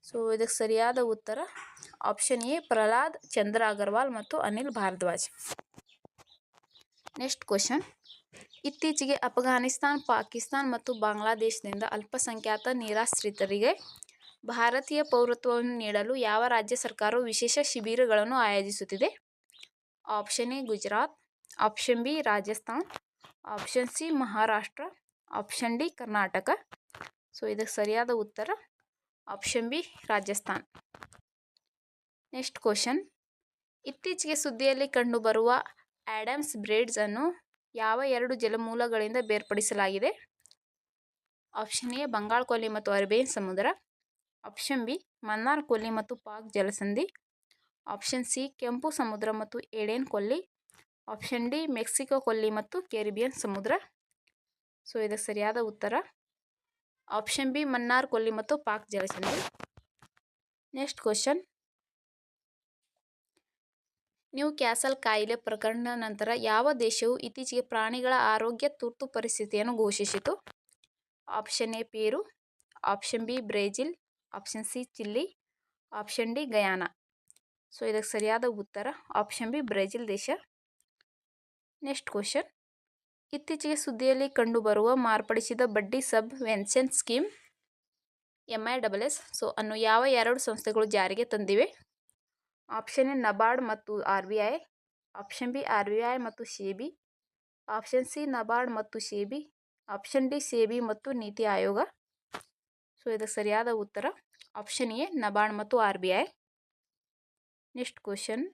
ಸೊ ಇದಕ್ಕೆ ಸರಿಯಾದ ಉತ್ತರ ಆಪ್ಷನ್ ಎ ಪ್ರಹ್ಲಾದ್ ಚಂದ್ರ ಅಗರ್ವಾಲ್ ಮತ್ತು ಅನಿಲ್ ಭಾರದ್ವಾಜ್. ನೆಕ್ಸ್ಟ್ ಕ್ವಶನ್, ಇತ್ತೀಚೆಗೆ ಅಫ್ಘಾನಿಸ್ತಾನ್, ಪಾಕಿಸ್ತಾನ್ ಮತ್ತು ಬಾಂಗ್ಲಾದೇಶದಿಂದ ಅಲ್ಪಸಂಖ್ಯಾತ ನಿರಾಶ್ರಿತರಿಗೆ ಭಾರತೀಯ ಪೌರತ್ವವನ್ನು ನೀಡಲು ಯಾವ ರಾಜ್ಯ ಸರ್ಕಾರವು ವಿಶೇಷ ಶಿಬಿರಗಳನ್ನು ಆಯೋಜಿಸುತ್ತಿದೆ? Option A Gujarat, option B Rajasthan, option C Maharashtra, option D Karnataka. So ಇದಕ್ಕೆ ಸರಿಯಾದ ಉತ್ತರ option B Rajasthan. Next question, ಇತ್ತೀಚೆಗೆ ಸುದ್ದಿಯಲ್ಲಿ ಕಂಡುಬರುವ ಆಡಮ್ಸ್ ಬ್ರಿಡ್ಜ್ ಅನ್ನು ಯಾವ ಎರಡು ಜಲಮೂಲಗಳಿಂದ ಬೇರ್ಪಡಿಸಲಾಗಿದೆ? ಆಪ್ಷನ್ ಎ ಬಂಗಾಳ ಕೊಲ್ಲಿ ಮತ್ತು ಅರೇಬಿಯನ್ ಸಮುದ್ರ, ಆಪ್ಷನ್ ಬಿ ಮನ್ನಾರ್ ಕೊಲ್ಲಿ ಮತ್ತು ಪಾಕ್ ಜಲಸಂಧಿ, ಆಪ್ಷನ್ ಸಿ ಕೆಂಪು ಸಮುದ್ರ ಮತ್ತು ಏಡೆನ್ ಕೊಲ್ಲಿ, ಆಪ್ಷನ್ ಡಿ ಮೆಕ್ಸಿಕೋ ಕೊಲ್ಲಿ ಮತ್ತು ಕೆರಿಬಿಯನ್ ಸಮುದ್ರ. ಸೊ ಇದಕ್ಕೆ ಸರಿಯಾದ ಉತ್ತರ ಆಪ್ಷನ್ ಬಿ ಮನ್ನಾರ್ ಕೊಲ್ಲಿ ಮತ್ತು ಪಾಕ್ ಜಲಸಂಧಿ. ನೆಕ್ಸ್ಟ್ ಕ್ವಶನ್, ನ್ಯೂ ಕ್ಯಾಸಲ್ ಕಾಯಿಲೆ ಪ್ರಕರಣದ ನಂತರ ಯಾವ ದೇಶವು ಇತ್ತೀಚೆಗೆ ಪ್ರಾಣಿಗಳ ಆರೋಗ್ಯ ತುರ್ತು ಪರಿಸ್ಥಿತಿಯನ್ನು ಘೋಷಿಸಿತು? ಆಪ್ಷನ್ ಎ ಪೇರು, option B Brazil, option C chilli, option D Guyana. So ಇದಕ್ಕೆ ಸರಿಯಾದ ಉತ್ತರ ಆಪ್ಷನ್ ಬಿ ಬ್ರೆಜಿಲ್ ದೇಶ. ನೆಕ್ಸ್ಟ್ ಕ್ವಶನ್, ಇತ್ತೀಚೆಗೆ ಸುದ್ದಿಯಲ್ಲಿ ಕಂಡುಬರುವ ಮಾರ್ಪಡಿಸಿದ ಬಡ್ಡಿ ಸಬ್ ವೆನ್ಷನ್ ಸ್ಕೀಮ್ MISS ಅನ್ನು ಯಾವ ಎರಡು ಸಂಸ್ಥೆಗಳು ಜಾರಿಗೆ ತಂದಿವೆ? ಆಪ್ಷನ್ ಎ ನಬಾರ್ಡ್ ಮತ್ತು RBI, ಆಪ್ಷನ್ ಬಿ RBI ಮತ್ತು ಸೆಬಿ, ಆಪ್ಷನ್ ಸಿ ನಬಾರ್ಡ್ ಮತ್ತು ಸೆಬಿ, ಆಪ್ಷನ್ ಡಿ ಸೆಬಿ ಮತ್ತು ನೀತಿ ಆಯೋಗ. ಸೊ ಇದಕ್ಕೆ ಸರಿಯಾದ ಉತ್ತರ ಆಪ್ಷನ್ ಎ ನಬಾರ್ಡ್ ಮತ್ತು RBI. ನೆಕ್ಸ್ಟ್ ಕ್ವಶನ್,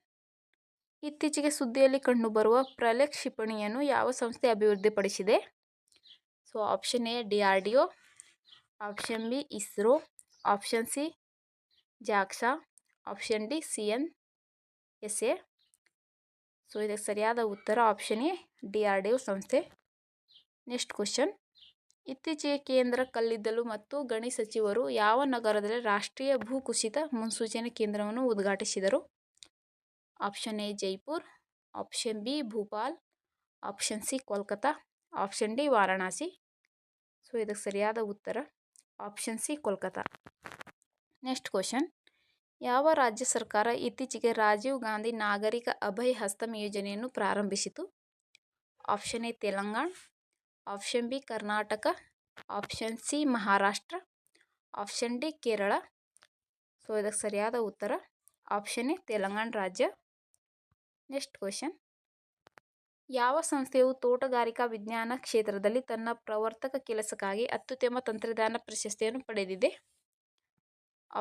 ಇತ್ತೀಚೆಗೆ ಸುದ್ದಿಯಲ್ಲಿ ಕಂಡುಬರುವ ಪ್ರಲೆಕ್ ಕ್ಷಿಪಣಿಯನ್ನು ಯಾವ ಸಂಸ್ಥೆ ಅಭಿವೃದ್ಧಿಪಡಿಸಿದೆ? So option A DRDO, option B ISRO, option C ಜಾಕ್ಸಾ, option D CNSA. So ಇದಕ್ಕೆ ಸರಿಯಾದ ಉತ್ತರ ಆಪ್ಷನ್ ಎ DRDO ಸಂಸ್ಥೆ. ನೆಕ್ಸ್ಟ್ ಕ್ವಶನ್, ಇತ್ತೀಚೆಗೆ ಕೇಂದ್ರ ಕಲ್ಲಿದ್ದಲು ಮತ್ತು ಗಣಿ ಸಚಿವರು ಯಾವ ನಗರದಲ್ಲಿ ರಾಷ್ಟ್ರೀಯ ಭೂಕುಸಿತ ಮುನ್ಸೂಚನೆ ಕೇಂದ್ರವನ್ನು ಉದ್ಘಾಟಿಸಿದರು? Option A Jaipur, option B Bhopal, option C Kolkata, option D Varanasi. So ಇದಕ್ಕೆ ಸರಿಯಾದ ಉತ್ತರ option C Kolkata. Next question, ಯಾವ ರಾಜ್ಯ ಸರ್ಕಾರ ಇತ್ತೀಚೆಗೆ ರಾಜೀವ್ ಗಾಂಧಿ ನಾಗರಿಕ ಅಭಯ್ ಹಸ್ತಂ ಯೋಜನೆಯನ್ನು ಪ್ರಾರಂಭಿಸಿತು? Option A Telangana, option B Karnataka, option C Maharashtra, option D Kerala. So ಇದಕ್ಕೆ ಸರಿಯಾದ ಉತ್ತರ ಆಪ್ಷನ್ ಎ ತೆಲಂಗಾಣ ರಾಜ್ಯ. ನೆಕ್ಸ್ಟ್ ಕ್ವಶನ್, ಯಾವ ಸಂಸ್ಥೆಯು ತೋಟಗಾರಿಕಾ ವಿಜ್ಞಾನ ಕ್ಷೇತ್ರದಲ್ಲಿ ತನ್ನ ಪ್ರವರ್ತಕ ಕೆಲಸಕ್ಕಾಗಿ ಅತ್ಯುತ್ತಮ ತಂತ್ರಜ್ಞಾನ ಪ್ರಶಸ್ತಿಯನ್ನು ಪಡೆದಿದೆ?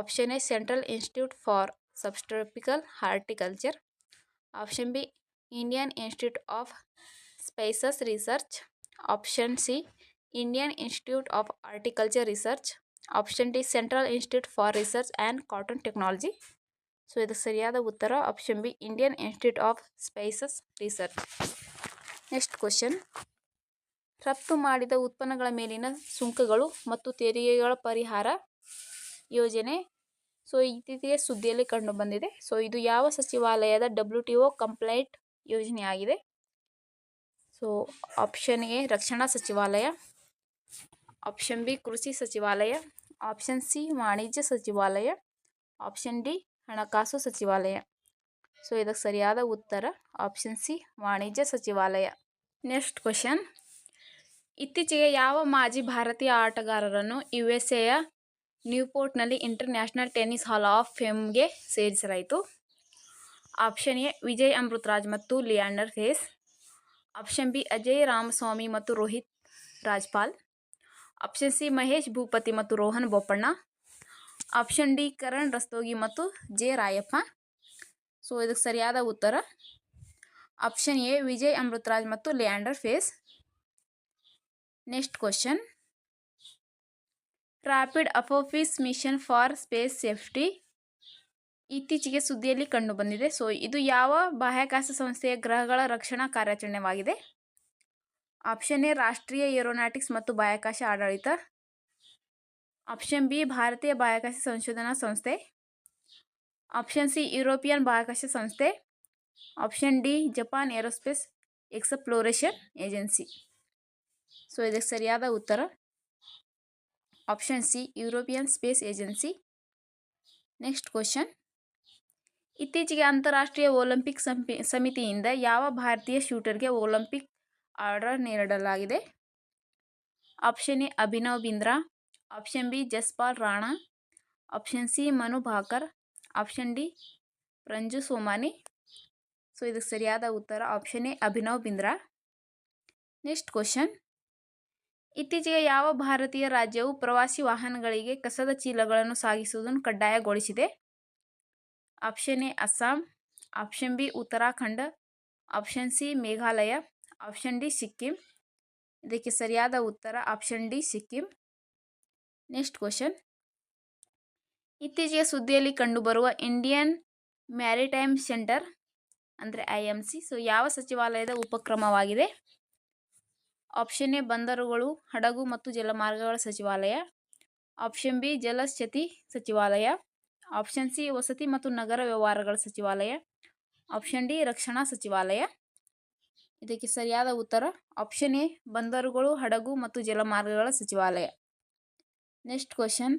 Option A central institute for subtropical horticulture, option B Indian institute of spices research, option C Indian institute of horticulture research, option D central institute for research and cotton technology. So ಇದು ಸರಿಯಾದ ಉತ್ತರ option B Indian institute of spices research. Next question, ರಫ್ತು ಮಾಡಿದ ಉತ್ಪನ್ನಗಳ ಮೇಲಿನ ಸುಂಕಗಳು ಮತ್ತು ತೆರಿಗೆಗಳ ಪರಿಹಾರ ಯೋಜನೆ ಸೊ ಇತ್ತೀಚೆಗೆ ಸುದ್ದಿಯಲ್ಲಿ ಕಂಡು ಬಂದಿದೆ. ಸೊ ಇದು ಯಾವ ಸಚಿವಾಲಯದ WTO ಕಂಪ್ಲೈಂಟ್ ಯೋಜನೆಯಾಗಿದೆ? ಸೊ ಆಪ್ಷನ್ ಎ ರಕ್ಷಣಾ ಸಚಿವಾಲಯ, ಆಪ್ಷನ್ ಬಿ ಕೃಷಿ ಸಚಿವಾಲಯ, ಆಪ್ಷನ್ ಸಿ ವಾಣಿಜ್ಯ ಸಚಿವಾಲಯ, ಆಪ್ಷನ್ ಡಿ ಹಣಕಾಸು ಸಚಿವಾಲಯ. ಸೊ ಇದಕ್ಕೆ ಸರಿಯಾದ ಉತ್ತರ ಆಪ್ಷನ್ ಸಿ ವಾಣಿಜ್ಯ ಸಚಿವಾಲಯ. ನೆಕ್ಸ್ಟ್ ಕ್ವಶನ್, ಇತ್ತೀಚೆಗೆ ಯಾವ ಮಾಜಿ ಭಾರತೀಯ ಆಟಗಾರರನ್ನು USA ನ್ಯೂಪೋರ್ಟ್ನಲ್ಲಿ ಇಂಟರ್ನ್ಯಾಷನಲ್ ಟೆನ್ನಿಸ್ ಹಾಲ್ ಆಫ್ ಫೇಮ್ಗೆ ಸೇರಿಸಲಾಯಿತು? ಆಪ್ಷನ್ ಎ ವಿಜಯ್ ಅಮೃತರಾಜ್ ಮತ್ತು ಲಿಯಾಂಡರ್ ಪೇಸ್, ಆಪ್ಷನ್ ಬಿ ಅಜಯ್ ರಾಮಸ್ವಾಮಿ ಮತ್ತು ರೋಹಿತ್ ರಾಜ್ಪಾಲ್, ಆಪ್ಷನ್ ಸಿ ಮಹೇಶ್ ಭೂಪತಿ ಮತ್ತು ರೋಹನ್ ಬೋಪಣ್ಣ, ಆಪ್ಷನ್ ಡಿ ಕರಣ್ ರಸ್ತೋಗಿ ಮತ್ತು ಜೆ ರಾಯಪ್ಪ. ಸೊ ಇದಕ್ಕೆ ಸರಿಯಾದ ಉತ್ತರ ಆಪ್ಷನ್ ಎ ವಿಜಯ್ ಅಮೃತರಾಜ್ ಮತ್ತು Leander Paes. Next question, rapid Apophis mission for space safety ಇತ್ತೀಚೆಗೆ ಸುದ್ದಿಯಲ್ಲಿ ಕಂಡು ಬಂದಿದೆ. ಸೊ ಇದು ಯಾವ ಬಾಹ್ಯಾಕಾಶ ಸಂಸ್ಥೆಯ ಗ್ರಹಗಳ ರಕ್ಷಣಾ ಕಾರ್ಯಾಚರಣೆಯಾಗಿದೆ? ಆಪ್ಷನ್ ಎ ರಾಷ್ಟ್ರೀಯ ಏರೋನಾಟಿಕ್ಸ್ ಮತ್ತು ಬಾಹ್ಯಾಕಾಶ ಆಡಳಿತ, ಆಪ್ಷನ್ ಬಿ ಭಾರತೀಯ ಬಾಹ್ಯಾಕಾಶ ಸಂಶೋಧನಾ ಸಂಸ್ಥೆ, ಆಪ್ಷನ್ ಸಿ ಯುರೋಪಿಯನ್ ಬಾಹ್ಯಾಕಾಶ ಸಂಸ್ಥೆ, option D Japan aerospace exploration agency. So ಇದಕ್ಕೆ ಸರಿಯಾದ ಉತ್ತರ option C European space agency. Next question, ಇತ್ತೀಚೆಗೆ ಅಂತಾರಾಷ್ಟ್ರೀಯ ಒಲಿಂಪಿಕ್ ಸಮಿತಿಯಿಂದ ಯಾವ ಭಾರತೀಯ ಶೂಟರ್ಗೆ ಒಲಿಂಪಿಕ್ ಆರ್ಡರ್ ನೀಡಲಾಗಿದೆ? Option A Abhinav Bindra, option B Jaspal Rana, option C Manu Bhaker, option D Ranju Somani. So ಇದಕ್ಕೆ ಸರಿಯಾದ ಉತ್ತರ option A Abhinav Bindra. Next question, ಇತ್ತೀಚೆಗೆ ಯಾವ ಭಾರತೀಯ ರಾಜ್ಯವು ಪ್ರವಾಸಿ ವಾಹನಗಳಿಗೆ ಕಸದ ಚೀಲಗಳನ್ನು ಸಾಗಿಸುವುದನ್ನು ಕಡ್ಡಾಯಗೊಳಿಸಿದೆ? Option A Assam, option B Uttarakhand, option C Meghalaya, option D Sikkim. ಇದಕ್ಕೆ ಸರಿಯಾದ ಉತ್ತರ option D Sikkim. Next question, ಇತ್ತೀಚೆಗೆ ಸುದ್ದಿಯಲ್ಲಿ ಕಂಡುಬರುವ ಇಂಡಿಯನ್ ಮ್ಯಾರಿಟೈಮ್ ಸೆಂಟರ್ ಅಂದರೆ IMC ಸೊ ಯಾವ ಸಚಿವಾಲಯದ ಉಪಕ್ರಮವಾಗಿದೆ? ಆಪ್ಷನ್ ಎ ಬಂದರುಗಳು, ಹಡಗು ಮತ್ತು ಜಲಮಾರ್ಗಗಳ ಸಚಿವಾಲಯ, ಆಪ್ಷನ್ ಬಿ ಜಲಶಕ್ತಿ ಸಚಿವಾಲಯ, ಆಪ್ಷನ್ ಸಿ ವಸತಿ ಮತ್ತು ನಗರ ವ್ಯವಹಾರಗಳ ಸಚಿವಾಲಯ, ಆಪ್ಷನ್ ಡಿ ರಕ್ಷಣಾ ಸಚಿವಾಲಯ. ಇದಕ್ಕೆ ಸರಿಯಾದ ಉತ್ತರ ಆಪ್ಷನ್ ಎ ಬಂದರುಗಳು, ಹಡಗು ಮತ್ತು ಜಲಮಾರ್ಗಗಳ ಸಚಿವಾಲಯ. ನೆಕ್ಸ್ಟ್ ಕ್ವಶನ್,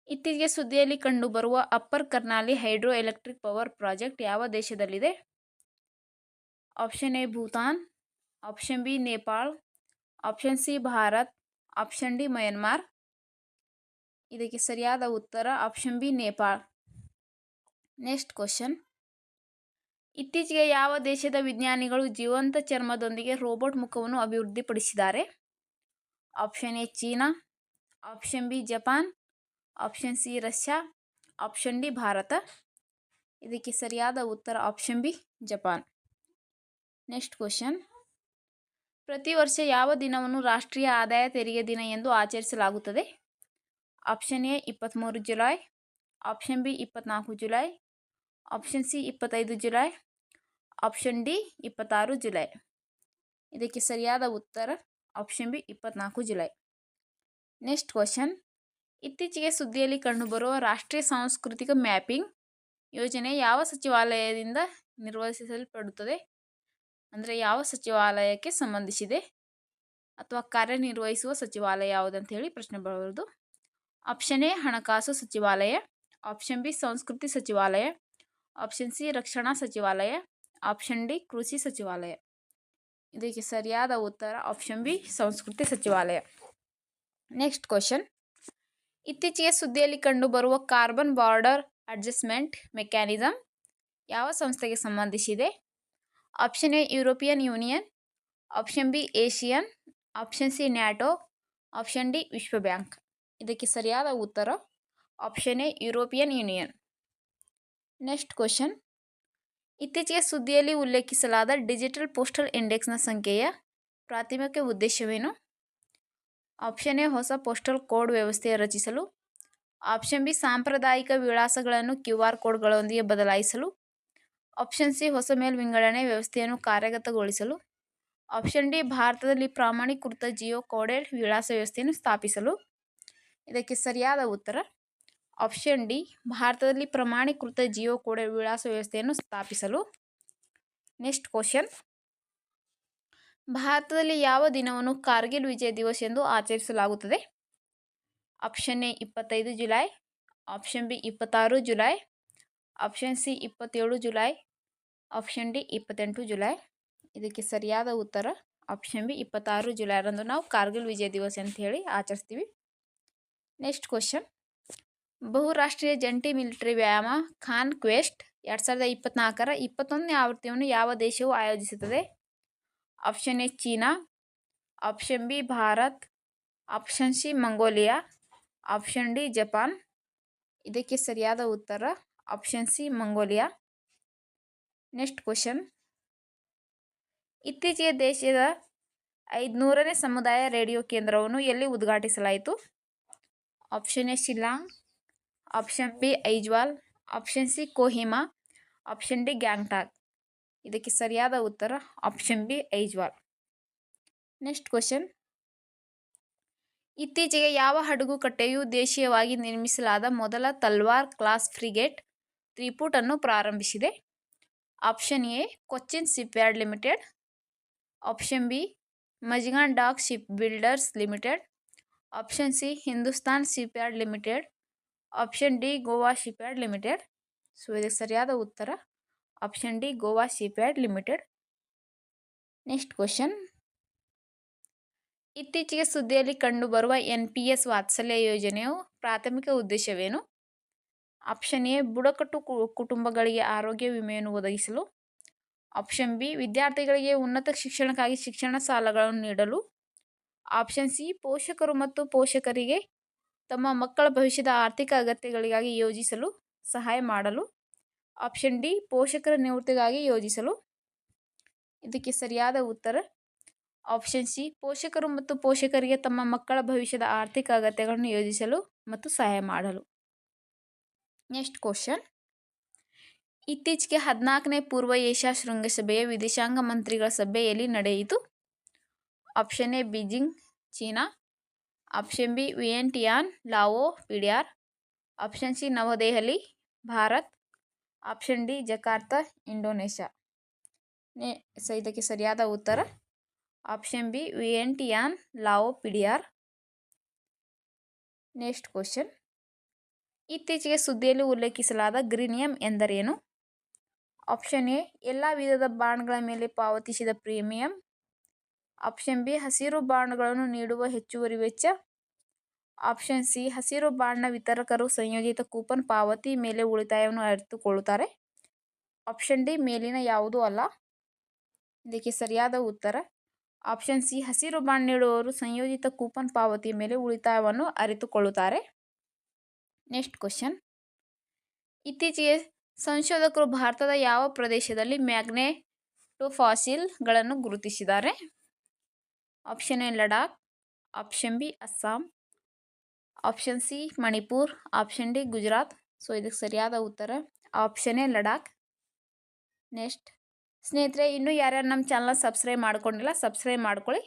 ಇತ್ತೀಚೆಗೆ ಸುದ್ದಿಯಲ್ಲಿ ಕಂಡುಬರುವ upper Karnali hydro electric power project ಯಾವ ದೇಶದಲ್ಲಿದೆ? Option A Bhutan, option B Nepal, option C Bharat, option D Myanmar. ಇದಕ್ಕೆ ಸರಿಯಾದ ಉತ್ತರ option B Nepal. Next question, ಇತ್ತೀಚೆಗೆ ಯಾವ ದೇಶದ ವಿಜ್ಞಾನಿಗಳು ಜೀವಂತ ಚರ್ಮದೊಂದಿಗೆ ರೋಬೋಟ್ ಮುಖವನ್ನು ಅಭಿವೃದ್ಧಿಪಡಿಸಿದ್ದಾರೆ? Option A China, option B Japan, option C Russia, option D Bharat. ಇದಕ್ಕೆ ಸರಿಯಾದ ಉತ್ತರ option B Japan. Next question, ಪ್ರತಿ ವರ್ಷ ಯಾವ ದಿನವನ್ನು ರಾಷ್ಟ್ರೀಯ ಆದಾಯ ತೆರಿಗೆ ದಿನ ಎಂದು ಆಚರಿಸಲಾಗುತ್ತದೆ? Option A 23 July, option B 24 July, option C 25 July, option D 26 July. ಇದಕ್ಕೆ ಸರಿಯಾದ ಉತ್ತರ option B 24 July. Next question, ಇತ್ತೀಚೆಗೆ ಸುದ್ದಿಯಲ್ಲಿ ಕಂಡುಬರುವ ರಾಷ್ಟ್ರೀಯ ಸಾಂಸ್ಕೃತಿಕ ಮ್ಯಾಪಿಂಗ್ ಯೋಜನೆ ಯಾವ ಸಚಿವಾಲಯದಿಂದ ನಿರ್ವಹಿಸಲ್ಪಡುತ್ತದೆ? ಅಂದರೆ ಯಾವ ಸಚಿವಾಲಯಕ್ಕೆ ಸಂಬಂಧಿಸಿದೆ ಅಥವಾ ಕಾರ್ಯನಿರ್ವಹಿಸುವ ಸಚಿವಾಲಯ ಯಾವುದಂತ ಹೇಳಿ ಪ್ರಶ್ನೆ ಬರಬಹುದು. ಆಪ್ಷನ್ ಎ ಹಣಕಾಸು ಸಚಿವಾಲಯ, ಆಪ್ಷನ್ ಬಿ ಸಂಸ್ಕೃತಿ ಸಚಿವಾಲಯ, ಆಪ್ಷನ್ ಸಿ ರಕ್ಷಣಾ ಸಚಿವಾಲಯ, ಆಪ್ಷನ್ ಡಿ ಕೃಷಿ ಸಚಿವಾಲಯ. ಇದಕ್ಕೆ ಸರಿಯಾದ ಉತ್ತರ ಆಪ್ಷನ್ ಬಿ ಸಂಸ್ಕೃತಿ ಸಚಿವಾಲಯ. ನೆಕ್ಸ್ಟ್ ಕ್ವಶನ್, ಇತ್ತೀಚೆಗೆ ಸುದ್ದಿಯಲ್ಲಿ ಕಂಡುಬರುವ ಕಾರ್ಬನ್ ಬಾರ್ಡರ್ ಅಡ್ಜಸ್ಟ್ಮೆಂಟ್ ಮೆಕ್ಯಾನಿಸಮ್ ಯಾವ ಸಂಸ್ಥೆಗೆ ಸಂಬಂಧಿಸಿದೆ? Option A European union, option B Asian, option C NATO, option D ವಿಶ್ವ ಬ್ಯಾಂಕ್. ಇದಕ್ಕೆ ಸರಿಯಾದ ಉತ್ತರ option A European union. Next question, ಇತ್ತೀಚೆಗೆ ಸುದ್ದಿಯಲ್ಲಿ ಉಲ್ಲೇಖಿಸಲಾದ ಡಿಜಿಟಲ್ ಪೋಸ್ಟಲ್ ಇಂಡೆಕ್ಸ್ನ ಸಂಖ್ಯೆಯ ಪ್ರಾಥಮಿಕ ಉದ್ದೇಶವೇನು? ಆಪ್ಷನ್ ಎ ಹೊಸ ಪೋಸ್ಟಲ್ ಕೋಡ್ ವ್ಯವಸ್ಥೆ ರಚಿಸಲು, ಆಪ್ಷನ್ ಬಿ ಸಾಂಪ್ರದಾಯಿಕ ವಿಳಾಸಗಳನ್ನು QR ಕೋಡ್ಗಳೊಂದಿಗೆ ಬದಲಾಯಿಸಲು, ಆಪ್ಷನ್ ಸಿ ಹೊಸ ಮೇಲ್ ವಿಂಗಡಣೆ ವ್ಯವಸ್ಥೆಯನ್ನು ಕಾರ್ಯಗತಗೊಳಿಸಲು, ಆಪ್ಷನ್ ಡಿ ಭಾರತದಲ್ಲಿ ಪ್ರಮಾಣೀಕೃತ ಜಿಯೋ ಕೋಡೆಡ್ ವಿಳಾಸ ವ್ಯವಸ್ಥೆಯನ್ನು ಸ್ಥಾಪಿಸಲು. ಇದಕ್ಕೆ ಸರಿಯಾದ ಉತ್ತರ ಆಪ್ಷನ್ ಡಿ ಭಾರತದಲ್ಲಿ ಪ್ರಮಾಣೀಕೃತ ಜಿಯೋ ಕೋಡ್ ವಿಳಾಸ ವ್ಯವಸ್ಥೆಯನ್ನು ಸ್ಥಾಪಿಸಲು. ನೆಕ್ಸ್ಟ್ ಕ್ವಶನ್, ಭಾರತದಲ್ಲಿ ಯಾವ ದಿನವನ್ನು ಕಾರ್ಗಿಲ್ ವಿಜಯ್ ದಿವಸ್ ಎಂದು ಆಚರಿಸಲಾಗುತ್ತದೆ? Option A 25 July, option B 26 July, option C 27 July, option D 28 July. ಇದಕ್ಕೆ ಸರಿಯಾದ ಉತ್ತರ ಆಪ್ಷನ್ ಬಿ 26 ಜುಲೈರಂದು ನಾವು ಕಾರ್ಗಿಲ್ ವಿಜಯ್ ದಿವಸ್ ಅಂತ ಹೇಳಿ ಆಚರಿಸ್ತೀವಿ. ನೆಕ್ಸ್ಟ್ ಕ್ವಶನ್, ಬಹುರಾಷ್ಟ್ರೀಯ ಜಂಟಿ ಮಿಲಿಟರಿ ವ್ಯಾಯಾಮ ಕಾನ್ಕ್ವೆಸ್ಟ್ 2024ರ 21ನೇ ಆವೃತ್ತಿಯನ್ನು ಯಾವ ದೇಶವು ಆಯೋಜಿಸುತ್ತದೆ? Option A China, option B Bharat, option C Mongolia, option D Japan. ಇದಕ್ಕೆ ಸರಿಯಾದ ಉತ್ತರ option C Mongolia. Next question, ಇತ್ತೀಚೆಗೆ ದೇಶದ 500ನೇ ಸಮುದಾಯ ರೇಡಿಯೋ ಕೇಂದ್ರವನ್ನು ಎಲ್ಲಿ ಉದ್ಘಾಟಿಸಲಾಯಿತು? Option A Shillong, option B Aizawl, option C Kohima, option D Gangtok. ಇದಕ್ಕೆ ಸರಿಯಾದ ಉತ್ತರ option B Aizawl. Next question, ಇತ್ತೀಚೆಗೆ ಯಾವ ಹಡಗುಕಟ್ಟೆಯು ದೇಶೀಯವಾಗಿ ನಿರ್ಮಿಸಲಾದ ಮೊದಲ ತಲ್ವಾರ್ ಕ್ಲಾಸ್ ಫ್ರಿಗೇಟ್ 3 ಫೂಟ್ ಅನ್ನು ಪ್ರಾರಂಭಿಸಿದೆ? Option A Cochin shipyard limited, option B Mazagon dock ship builders limited, option C Hindustan shipyard limited, option D Goa shipyard limited. So ಇದಕ್ಕೆ ಸರಿಯಾದ ಉತ್ತರ option D Goa shipyard limited. Next question, ಇತ್ತೀಚೆಗೆ ಸುದ್ದಿಯಲ್ಲಿ ಕಂಡುಬರುವ NPS ವಾತ್ಸಲ್ಯ ಯೋಜನೆಯು ಪ್ರಾಥಮಿಕ ಉದ್ದೇಶವೇನು? ಆಪ್ಷನ್ ಎ ಬುಡಕಟ್ಟು ಕುಟುಂಬಗಳಿಗೆ ಆರೋಗ್ಯ ವಿಮೆಯನ್ನು ಒದಗಿಸಲು, ಆಪ್ಷನ್ ಬಿ ವಿದ್ಯಾರ್ಥಿಗಳಿಗೆ ಉನ್ನತ ಶಿಕ್ಷಣಕ್ಕಾಗಿ ಶಿಕ್ಷಣ ಸಾಲಗಳನ್ನು ನೀಡಲು, ಆಪ್ಷನ್ ಸಿ ಪೋಷಕರು ಮತ್ತು ಪೋಷಕರಿಗೆ ತಮ್ಮ ಮಕ್ಕಳ ಭವಿಷ್ಯದ ಆರ್ಥಿಕ ಅಗತ್ಯಗಳಿಗಾಗಿ ಯೋಜಿಸಲು ಸಹಾಯ ಮಾಡಲು, ಆಪ್ಷನ್ ಡಿ ಪೋಷಕರ ನಿವೃತ್ತಿಗಾಗಿ ಯೋಜಿಸಲು. ಇದಕ್ಕೆ ಸರಿಯಾದ ಉತ್ತರ ಆಪ್ಷನ್ ಸಿ ಪೋಷಕರು ಮತ್ತು ಪೋಷಕರಿಗೆ ತಮ್ಮ ಮಕ್ಕಳ ಭವಿಷ್ಯದ ಆರ್ಥಿಕ ಅಗತ್ಯಗಳನ್ನು ಯೋಜಿಸಲು ಮತ್ತು ಸಹಾಯ ಮಾಡಲು. ನೆಕ್ಸ್ಟ್ ಕ್ವಶನ್, ಇತ್ತೀಚೆಗೆ 14ನೇ ಪೂರ್ವ ಏಷ್ಯಾ ಶೃಂಗಸಭೆಯ ವಿದೇಶಾಂಗ ಮಂತ್ರಿಗಳ ಸಭೆ ಎಲ್ಲಿ ನಡೆಯಿತು? Option A Beijing China, option B Vientiane Lao PDR, option C Navadehali Bharat, option D Jakarta Indonesia. So ಇದಕ್ಕೆ ಸರಿಯಾದ ಉತ್ತರ option B Vientiane Lao PDR. Next question, ಇತ್ತೀಚೆಗೆ ಸುದ್ದಿಯಲ್ಲಿ ಉಲ್ಲೇಖಿಸಲಾದ ಗ್ರೀನಿಯಂ ಎಂದರೇನು? ಆಪ್ಷನ್ ಎ ಎಲ್ಲ ವಿಧದ ಬಾಂಡ್ಗಳ ಮೇಲೆ ಪಾವತಿಸಿದ ಪ್ರೀಮಿಯಂ, ಆಪ್ಷನ್ ಬಿ ಹಸಿರು ಬಾಂಡ್ಗಳನ್ನು ನೀಡುವ ಹೆಚ್ಚುವರಿ ವೆಚ್ಚ, ಆಪ್ಷನ್ ಸಿ ಹಸಿರು ಬಾಂಡ್ನ ವಿತರಕರು ಸಂಯೋಜಿತ ಕೂಪನ್ ಪಾವತಿ ಮೇಲೆ ಉಳಿತಾಯವನ್ನು ಅರಿತುಕೊಳ್ಳುತ್ತಾರೆ, ಆಪ್ಷನ್ ಡಿ ಮೇಲಿನ ಯಾವುದೂ ಅಲ್ಲ. ಇದಕ್ಕೆ ಸರಿಯಾದ ಉತ್ತರ ಆಪ್ಷನ್ ಸಿ ಹಸಿರು ಬಾಂಡ್ ನೀಡುವವರು ಸಂಯೋಜಿತ ಕೂಪನ್ ಪಾವತಿ ಮೇಲೆ ಉಳಿತಾಯವನ್ನು ಅರಿತುಕೊಳ್ಳುತ್ತಾರೆ. ನೆಕ್ಸ್ಟ್ ಕ್ವಶನ್, ಇತ್ತೀಚೆಗೆ ಸಂಶೋಧಕರು ಭಾರತದ ಯಾವ ಪ್ರದೇಶದಲ್ಲಿ ಮ್ಯಾಗ್ನೆಟೋಫಾಸಿಲ್ಗಳನ್ನು ಗುರುತಿಸಿದ್ದಾರೆ? Option A Ladakh, option B Assam, option C Manipur, option D Gujarat. So ಇದಕ್ಕೆ ಸರಿಯಾದ ಉತ್ತರ ಆಪ್ಷನ್ ಎ ಲಡಾಖ್. ನೆಕ್ಸ್ಟ್ ಸ್ನೇಹಿತರೆ, ಇನ್ನೂ ಯಾರ್ಯಾರು ನಮ್ಮ ಚಾನಲ್ ಸಬ್ಸ್ಕ್ರೈಬ್ ಮಾಡ್ಕೊಂಡಿಲ್ಲ ಸಬ್ಸ್ಕ್ರೈಬ್ ಮಾಡ್ಕೊಳ್ಳಿ.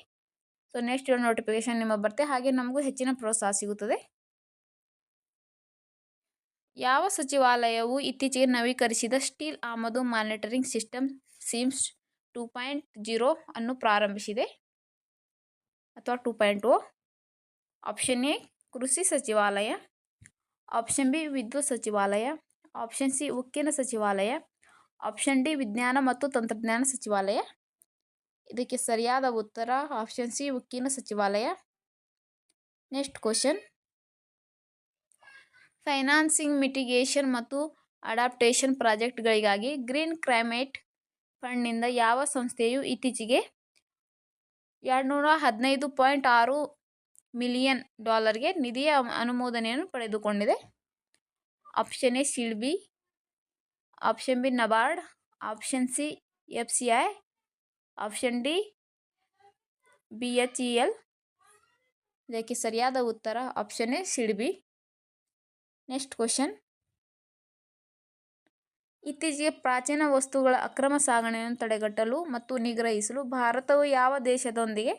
ಸೊ ನೆಕ್ಸ್ಟ್ ನೋಟಿಫಿಕೇಶನ್ ನಿಮಗೆ ಬರುತ್ತೆ, ಹಾಗೆ ನಮಗೂ ಹೆಚ್ಚಿನ ಪ್ರೋತ್ಸಾಹ ಸಿಗುತ್ತದೆ. ಯಾವ ಸಚಿವಾಲಯವು ಇತ್ತೀಚೆಗೆ ನವೀಕರಿಸಿದ ಸ್ಟೀಲ್ ಆಮದು ಮಾನಿಟರಿಂಗ್ ಸಿಸ್ಟಮ್ ಸಿಮ್ಸ್ 2.0 ಅನ್ನು ಪ್ರಾರಂಭಿಸಿದೆ ಅಥವಾ 2.0? ಆಪ್ಷನ್ ಎ ಕೃಷಿ ಸಚಿವಾಲಯ, ಆಪ್ಷನ್ ಬಿ ವಿದ್ಯುತ್ ಸಚಿವಾಲಯ, ಆಪ್ಷನ್ ಸಿ ಉಕ್ಕಿನ ಸಚಿವಾಲಯ, ಆಪ್ಷನ್ ಡಿ ವಿಜ್ಞಾನ ಮತ್ತು ತಂತ್ರಜ್ಞಾನ ಸಚಿವಾಲಯ. ಇದಕ್ಕೆ ಸರಿಯಾದ ಉತ್ತರ ಆಪ್ಷನ್ ಸಿ ಉಕ್ಕಿನ ಸಚಿವಾಲಯ. ನೆಕ್ಸ್ಟ್ ಕ್ವಶನ್, ಫೈನಾನ್ಸಿಂಗ್ ಮಿಟಿಗೇಷನ್ ಮತ್ತು ಅಡಾಪ್ಟೇಷನ್ ಪ್ರಾಜೆಕ್ಟ್ಗಳಿಗಾಗಿ ಗ್ರೀನ್ ಕ್ಲೈಮೇಟ್ ಫಂಡ್ನಿಂದ ಯಾವ ಸಂಸ್ಥೆಯು ಇತ್ತೀಚೆಗೆ $215.6 ಮಿಲಿಯನ್ ನಿಧಿಯ ಅನುಮೋದನೆಯನ್ನು ಪಡೆದುಕೊಂಡಿದೆ? Option A SIDBI, option B NABARD, option C FCI, option D BHEL. ಇದಕ್ಕೆ ಸರಿಯಾದ ಉತ್ತರ option A SIDBI. Next question, ಇತ್ತೀಚೆಗೆ ಪ್ರಾಚೀನ ವಸ್ತುಗಳ ಅಕ್ರಮ ಸಾಗಣೆಯನ್ನು ತಡೆಗಟ್ಟಲು ಮತ್ತು ನಿಗ್ರಹಿಸಲು ಭಾರತವು ಯಾವ ದೇಶದೊಂದಿಗೆ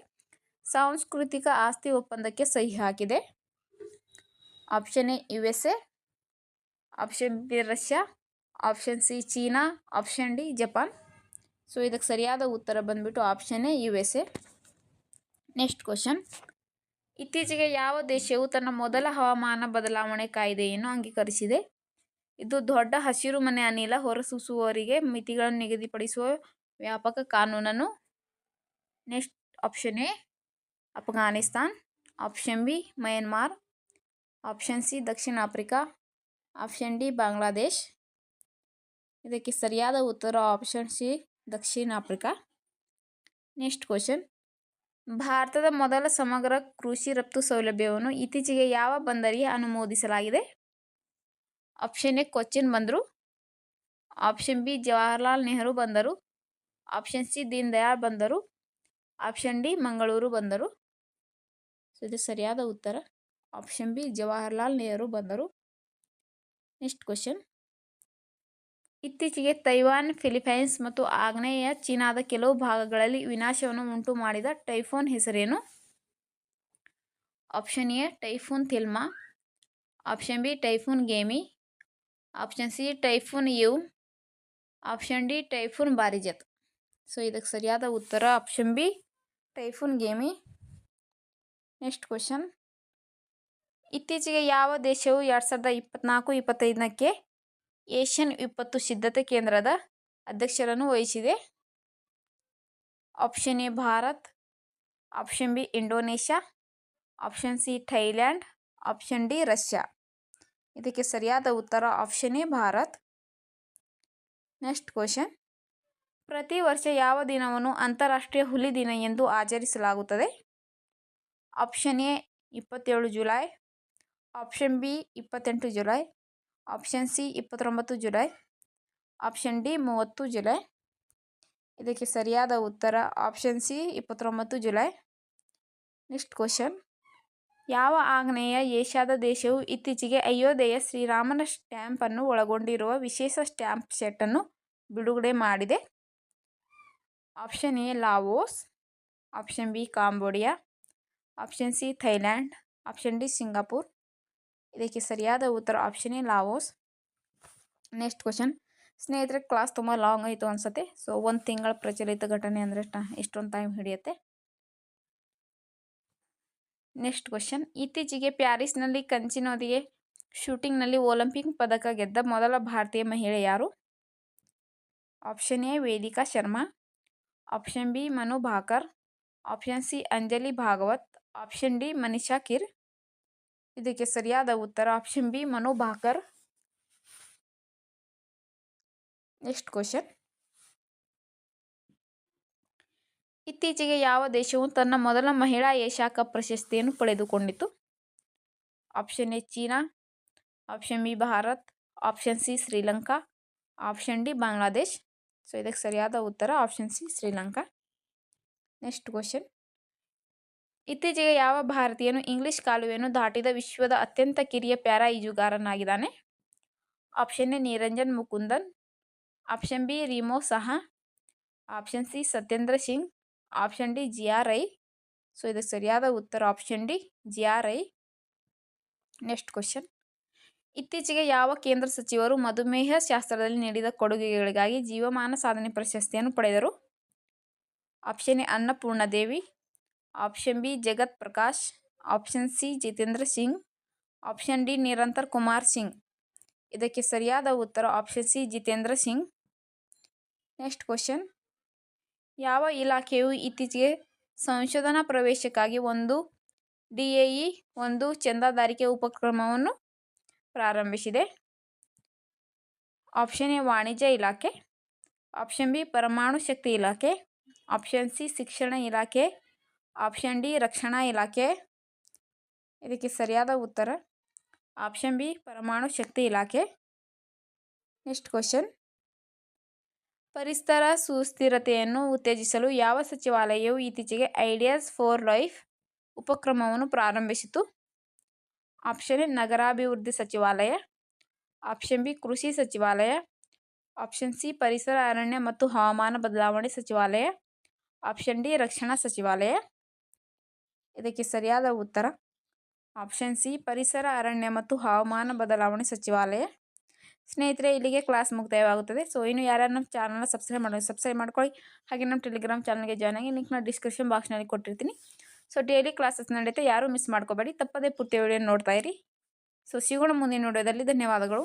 ಸಾಂಸ್ಕೃತಿಕ ಆಸ್ತಿ ಒಪ್ಪಂದಕ್ಕೆ ಸಹಿ ಹಾಕಿದೆ? Option A USA, option B Russia, option C China, option D Japan. So ಇದಕ್ಕೆ ಸರಿಯಾದ ಉತ್ತರ ಬಂದ್ಬಿಟ್ಟು option A USA. Next question, ಇತ್ತೀಚೆಗೆ ಯಾವ ದೇಶವು ತನ್ನ ಮೊದಲ ಹವಾಮಾನ ಬದಲಾವಣೆ ಕಾಯ್ದೆಯನ್ನು ಅಂಗೀಕರಿಸಿದೆ? ಇದು ದೊಡ್ಡ ಹಸಿರು ಮನೆ ಅನಿಲ ಹೊರಸೂಸುವವರಿಗೆ ಮಿತಿಗಳನ್ನು ನಿಗದಿಪಡಿಸುವ ವ್ಯಾಪಕ ಕಾನೂನನ್ನು. Next option A Afghanistan, option B Myanmar, option C Dakshina Africa, option D Bangladesh. ಇದಕ್ಕೆ ಸರಿಯಾದ ಉತ್ತರ ಆಪ್ಷನ್ ಸಿ ದಕ್ಷಿಣ ಆಫ್ರಿಕಾ. ನೆಕ್ಸ್ಟ್ ಕ್ವಶನ್, ಭಾರತದ ಮೊದಲ ಸಮಗ್ರ ಕೃಷಿ ರಫ್ತು ಸೌಲಭ್ಯವನ್ನು ಇತ್ತೀಚೆಗೆ ಯಾವ ಬಂದರಿಗೆ ಅನುಮೋದಿಸಲಾಗಿದೆ? ಆಪ್ಷನ್ ಎ ಕೊಚ್ಚಿನ್ ಬಂದರು, ಆಪ್ಷನ್ ಬಿ ಜವಾಹರ್ಲಾಲ್ ನೆಹರು ಬಂದರು, ಆಪ್ಷನ್ ಸಿ ದೀನ್ ದಯಾಳ್ ಬಂದರು, ಆಪ್ಷನ್ ಡಿ ಮಂಗಳೂರು ಬಂದರು. ಸೊ ಇದು ಸರಿಯಾದ ಉತ್ತರ ಆಪ್ಷನ್ ಬಿ ಜವಾಹರ್ಲಾಲ್ ನೆಹರು ಬಂದರು. ನೆಕ್ಸ್ಟ್ ಕ್ವಶನ್, ಇತ್ತೀಚೆಗೆ ತೈವಾನ್, ಫಿಲಿಪೈನ್ಸ್ ಮತ್ತು ಆಗ್ನೇಯ ಚೀನಾದ ಕೆಲವು ಭಾಗಗಳಲ್ಲಿ ವಿನಾಶವನ್ನು ಉಂಟು ಮಾಡಿದ ಟೈಫೂನ್ ಹೆಸರೇನು? Option A typhoon Thelma, option B typhoon Gaemi, option C typhoon Yu, option D typhoon Barijat. So ಇದಕ್ಕೆ ಸರಿಯಾದ ಉತ್ತರ option B typhoon Gaemi. Next question, ಇತ್ತೀಚೆಗೆ ಯಾವ ದೇಶವು 2024-25ಕ್ಕೆ ಏಷ್ಯನ್ ವಿಪತ್ತು ಸಿದ್ಧತೆ ಕೇಂದ್ರದ ಅಧ್ಯಕ್ಷರನ್ನು ವಹಿಸಿದೆ? Option A Bharat, option B Indonesia, option C Thailand, option D Russia. ಇದಕ್ಕೆ ಸರಿಯಾದ ಉತ್ತರ option A Bharat. Next question, ಪ್ರತಿ ವರ್ಷ ಯಾವ ದಿನವನ್ನು ಅಂತಾರಾಷ್ಟ್ರೀಯ ಹುಲಿ ದಿನ ಎಂದು ಆಚರಿಸಲಾಗುತ್ತದೆ? Option A 27 July, option B 28 July, option C 29 July, option D 30 July. ಇದಕ್ಕೆ ಸರಿಯಾದ ಉತ್ತರ option C 29 July. Next question, ಯಾವ ಆಗ್ನೇಯ ಏಷ್ಯಾದ ದೇಶವು ಇತ್ತೀಚೆಗೆ ಅಯೋಧ್ಯೆಯ ಶ್ರೀರಾಮನ ಸ್ಟ್ಯಾಂಪನ್ನು ಒಳಗೊಂಡಿರುವ ವಿಶೇಷ ಸ್ಟ್ಯಾಂಪ್ ಸೆಟ್ಟನ್ನು ಬಿಡುಗಡೆ ಮಾಡಿದೆ? Option A Laos, option B Cambodia, option C Thailand, option D Singapore. ಇದಕ್ಕೆ ಸರಿಯಾದ ಉತ್ತರ option A Laos. Next question, ಸ್ನೇಹಿತರೆ ಕ್ಲಾಸ್ ತುಂಬ ಲಾಂಗ್ ಆಯಿತು ಅನ್ಸುತ್ತೆ. ಸೊ 1 ತಿಂಗಳ ಪ್ರಚಲಿತ ಘಟನೆ ಅಂದರೆ ಎಷ್ಟೊಂದು ಟೈಮ್ ಹಿಡಿಯುತ್ತೆ. ನೆಕ್ಸ್ಟ್ ಕ್ವಶನ್, ಇತ್ತೀಚೆಗೆ ಪ್ಯಾರಿಸ್ನಲ್ಲಿ ಕಂಚಿನೊಂದಿಗೆ ಶೂಟಿಂಗ್ನಲ್ಲಿ ಒಲಿಂಪಿಕ್ ಪದಕ ಗೆದ್ದ ಮೊದಲ ಭಾರತೀಯ ಮಹಿಳೆ ಯಾರು? Option A Vedika Sharma, option B Manu Bhaker, option C Anjali Bhagwat, option D Manisha Keer. ಇದಕ್ಕೆ ಸರಿಯಾದ ಉತ್ತರ option B Manu Bhaker. Next question, ಇತ್ತೀಚೆಗೆ ಯಾವ ದೇಶವು ತನ್ನ ಮೊದಲ ಮಹಿಳಾ ಏಷ್ಯಾ ಕಪ್ ಪ್ರಶಸ್ತಿಯನ್ನು ಪಡೆದುಕೊಂಡಿತು? Option A China, option B Bharat, option C Sri Lanka, option D Bangladesh. So ಇದಕ್ಕೆ ಸರಿಯಾದ ಉತ್ತರ option C Sri Lanka. Next question, ಇತ್ತೀಚೆಗೆ ಯಾವ ಭಾರತೀಯನು ಇಂಗ್ಲಿಷ್ ಕಾಲುವೆಯನ್ನು ದಾಟಿದ ವಿಶ್ವದ ಅತ್ಯಂತ ಕಿರಿಯ ಪ್ಯಾರಾ ಈಜುಗಾರನಾಗಿದ್ದಾನೆ? Option A Niranjan Mukundan, option B Rimo Saha, option C Satyendra Singh, option D Jiya Rai. So ಇದಕ್ಕೆ ಸರಿಯಾದ ಉತ್ತರ option D Jiya Rai. Next question, ಇತ್ತೀಚೆಗೆ ಯಾವ ಕೇಂದ್ರ ಸಚಿವರು ಮಧುಮೇಹ ಶಾಸ್ತ್ರದಲ್ಲಿ ನೀಡಿದ ಕೊಡುಗೆಗಳಿಗಾಗಿ ಜೀವಮಾನ ಸಾಧನೆ ಪ್ರಶಸ್ತಿಯನ್ನು ಪಡೆದರು? Option A Annapurna Devi, option B Jagat Prakash, option C Jitendra Singh, option D ನಿರಂತರ ಕುಮಾರ್ ಸಿಂಗ್. ಇದಕ್ಕೆ ಸರಿಯಾದ ಉತ್ತರ option C Jitendra Singh. Next question, ಯಾವ ಇಲಾಖೆಯು ಇತ್ತೀಚೆಗೆ ಸಂಶೋಧನಾ ಪ್ರವೇಶಕ್ಕಾಗಿ ಒಂದು DAE ಒಂದು ಚಂದಾದಾರಿಕೆ ಉಪಕ್ರಮವನ್ನು ಪ್ರಾರಂಭಿಸಿದೆ? ಆಪ್ಷನ್ ಎ ವಾಣಿಜ್ಯ ಇಲಾಖೆ, ಆಪ್ಷನ್ ಬಿ ಪರಮಾಣು ಶಕ್ತಿ ಇಲಾಖೆ, ಆಪ್ಷನ್ ಸಿ ಶಿಕ್ಷಣ ಇಲಾಖೆ, ಆಪ್ಷನ್ ಡಿ ರಕ್ಷಣಾ ಇಲಾಖೆ. ಇದಕ್ಕೆ ಸರಿಯಾದ ಉತ್ತರ ಆಪ್ಷನ್ ಬಿ ಪರಮಾಣು ಶಕ್ತಿ ಇಲಾಖೆ. ನೆಕ್ಸ್ಟ್ ಕ್ವಶನ್, ಪರಿಸರ ಸುಸ್ಥಿರತೆಯನ್ನು ಉತ್ತೇಜಿಸಲು ಯಾವ ಸಚಿವಾಲಯವು ಇತ್ತೀಚೆಗೆ ಐಡಿಯಾಸ್ ಫಾರ್ ಲೈಫ್ ಉಪಕ್ರಮವನ್ನು ಪ್ರಾರಂಭಿಸಿತು? ಆಪ್ಷನ್ ಎ ನಗರಾಭಿವೃದ್ಧಿ ಸಚಿವಾಲಯ, ಆಪ್ಷನ್ ಬಿ ಕೃಷಿ ಸಚಿವಾಲಯ, ಆಪ್ಷನ್ ಸಿ ಪರಿಸರ ಅರಣ್ಯ ಮತ್ತು ಹವಾಮಾನ ಬದಲಾವಣೆ ಸಚಿವಾಲಯ, ಆಪ್ಷನ್ ಡಿ ರಕ್ಷಣಾ ಸಚಿವಾಲಯ. ಇದಕ್ಕೆ ಸರಿಯಾದ ಉತ್ತರ ಆಪ್ಷನ್ ಸಿ ಪರಿಸರ ಅರಣ್ಯ ಮತ್ತು ಹವಾಮಾನ ಬದಲಾವಣೆ ಸಚಿವಾಲಯ. ಸ್ನೇಹಿತರೆ, ಇಲ್ಲಿಗೆ ಕ್ಲಾಸ್ ಮುಕ್ತಾಯವಾಗುತ್ತದೆ. ಸೊ ಇನ್ನು ಯಾರ್ಯಾರು ನಮ್ಮ ಚಾನಲ್ನ ಸಬ್ಸ್ಕ್ರೈಬ್ ಮಾಡ್ಕೊಳ್ಳಿ. ಹಾಗೆ ನಮ್ಮ ಟೆಲಿಗ್ರಾಮ್ ಚಾನಲ್ಗೆ ಜಾಯ್ನ್ ಆಗಿ, ಲಿಂಕ್ನ ಡಿಸ್ಕ್ರಿಪ್ಷನ್ ಬಾಕ್ಸ್ನಲ್ಲಿ ಕೊಟ್ಟಿರ್ತೀನಿ. ಸೊ ಡೈಲಿ ಕ್ಲಾಸಸ್ ನಡೆಯುತ್ತೆ, ಯಾರೂ ಮಿಸ್ ಮಾಡ್ಕೋಬೇಡಿ. ತಪ್ಪದೇ ಪೂರ್ತಿ ವಿಡಿಯೋ ನೋಡ್ತಾ ಇರಿ. ಸೊ ಸಿಗೋಣ ಮುಂದಿನ ವಿಡಿಯೋದಲ್ಲಿ. ಧನ್ಯವಾದಗಳು.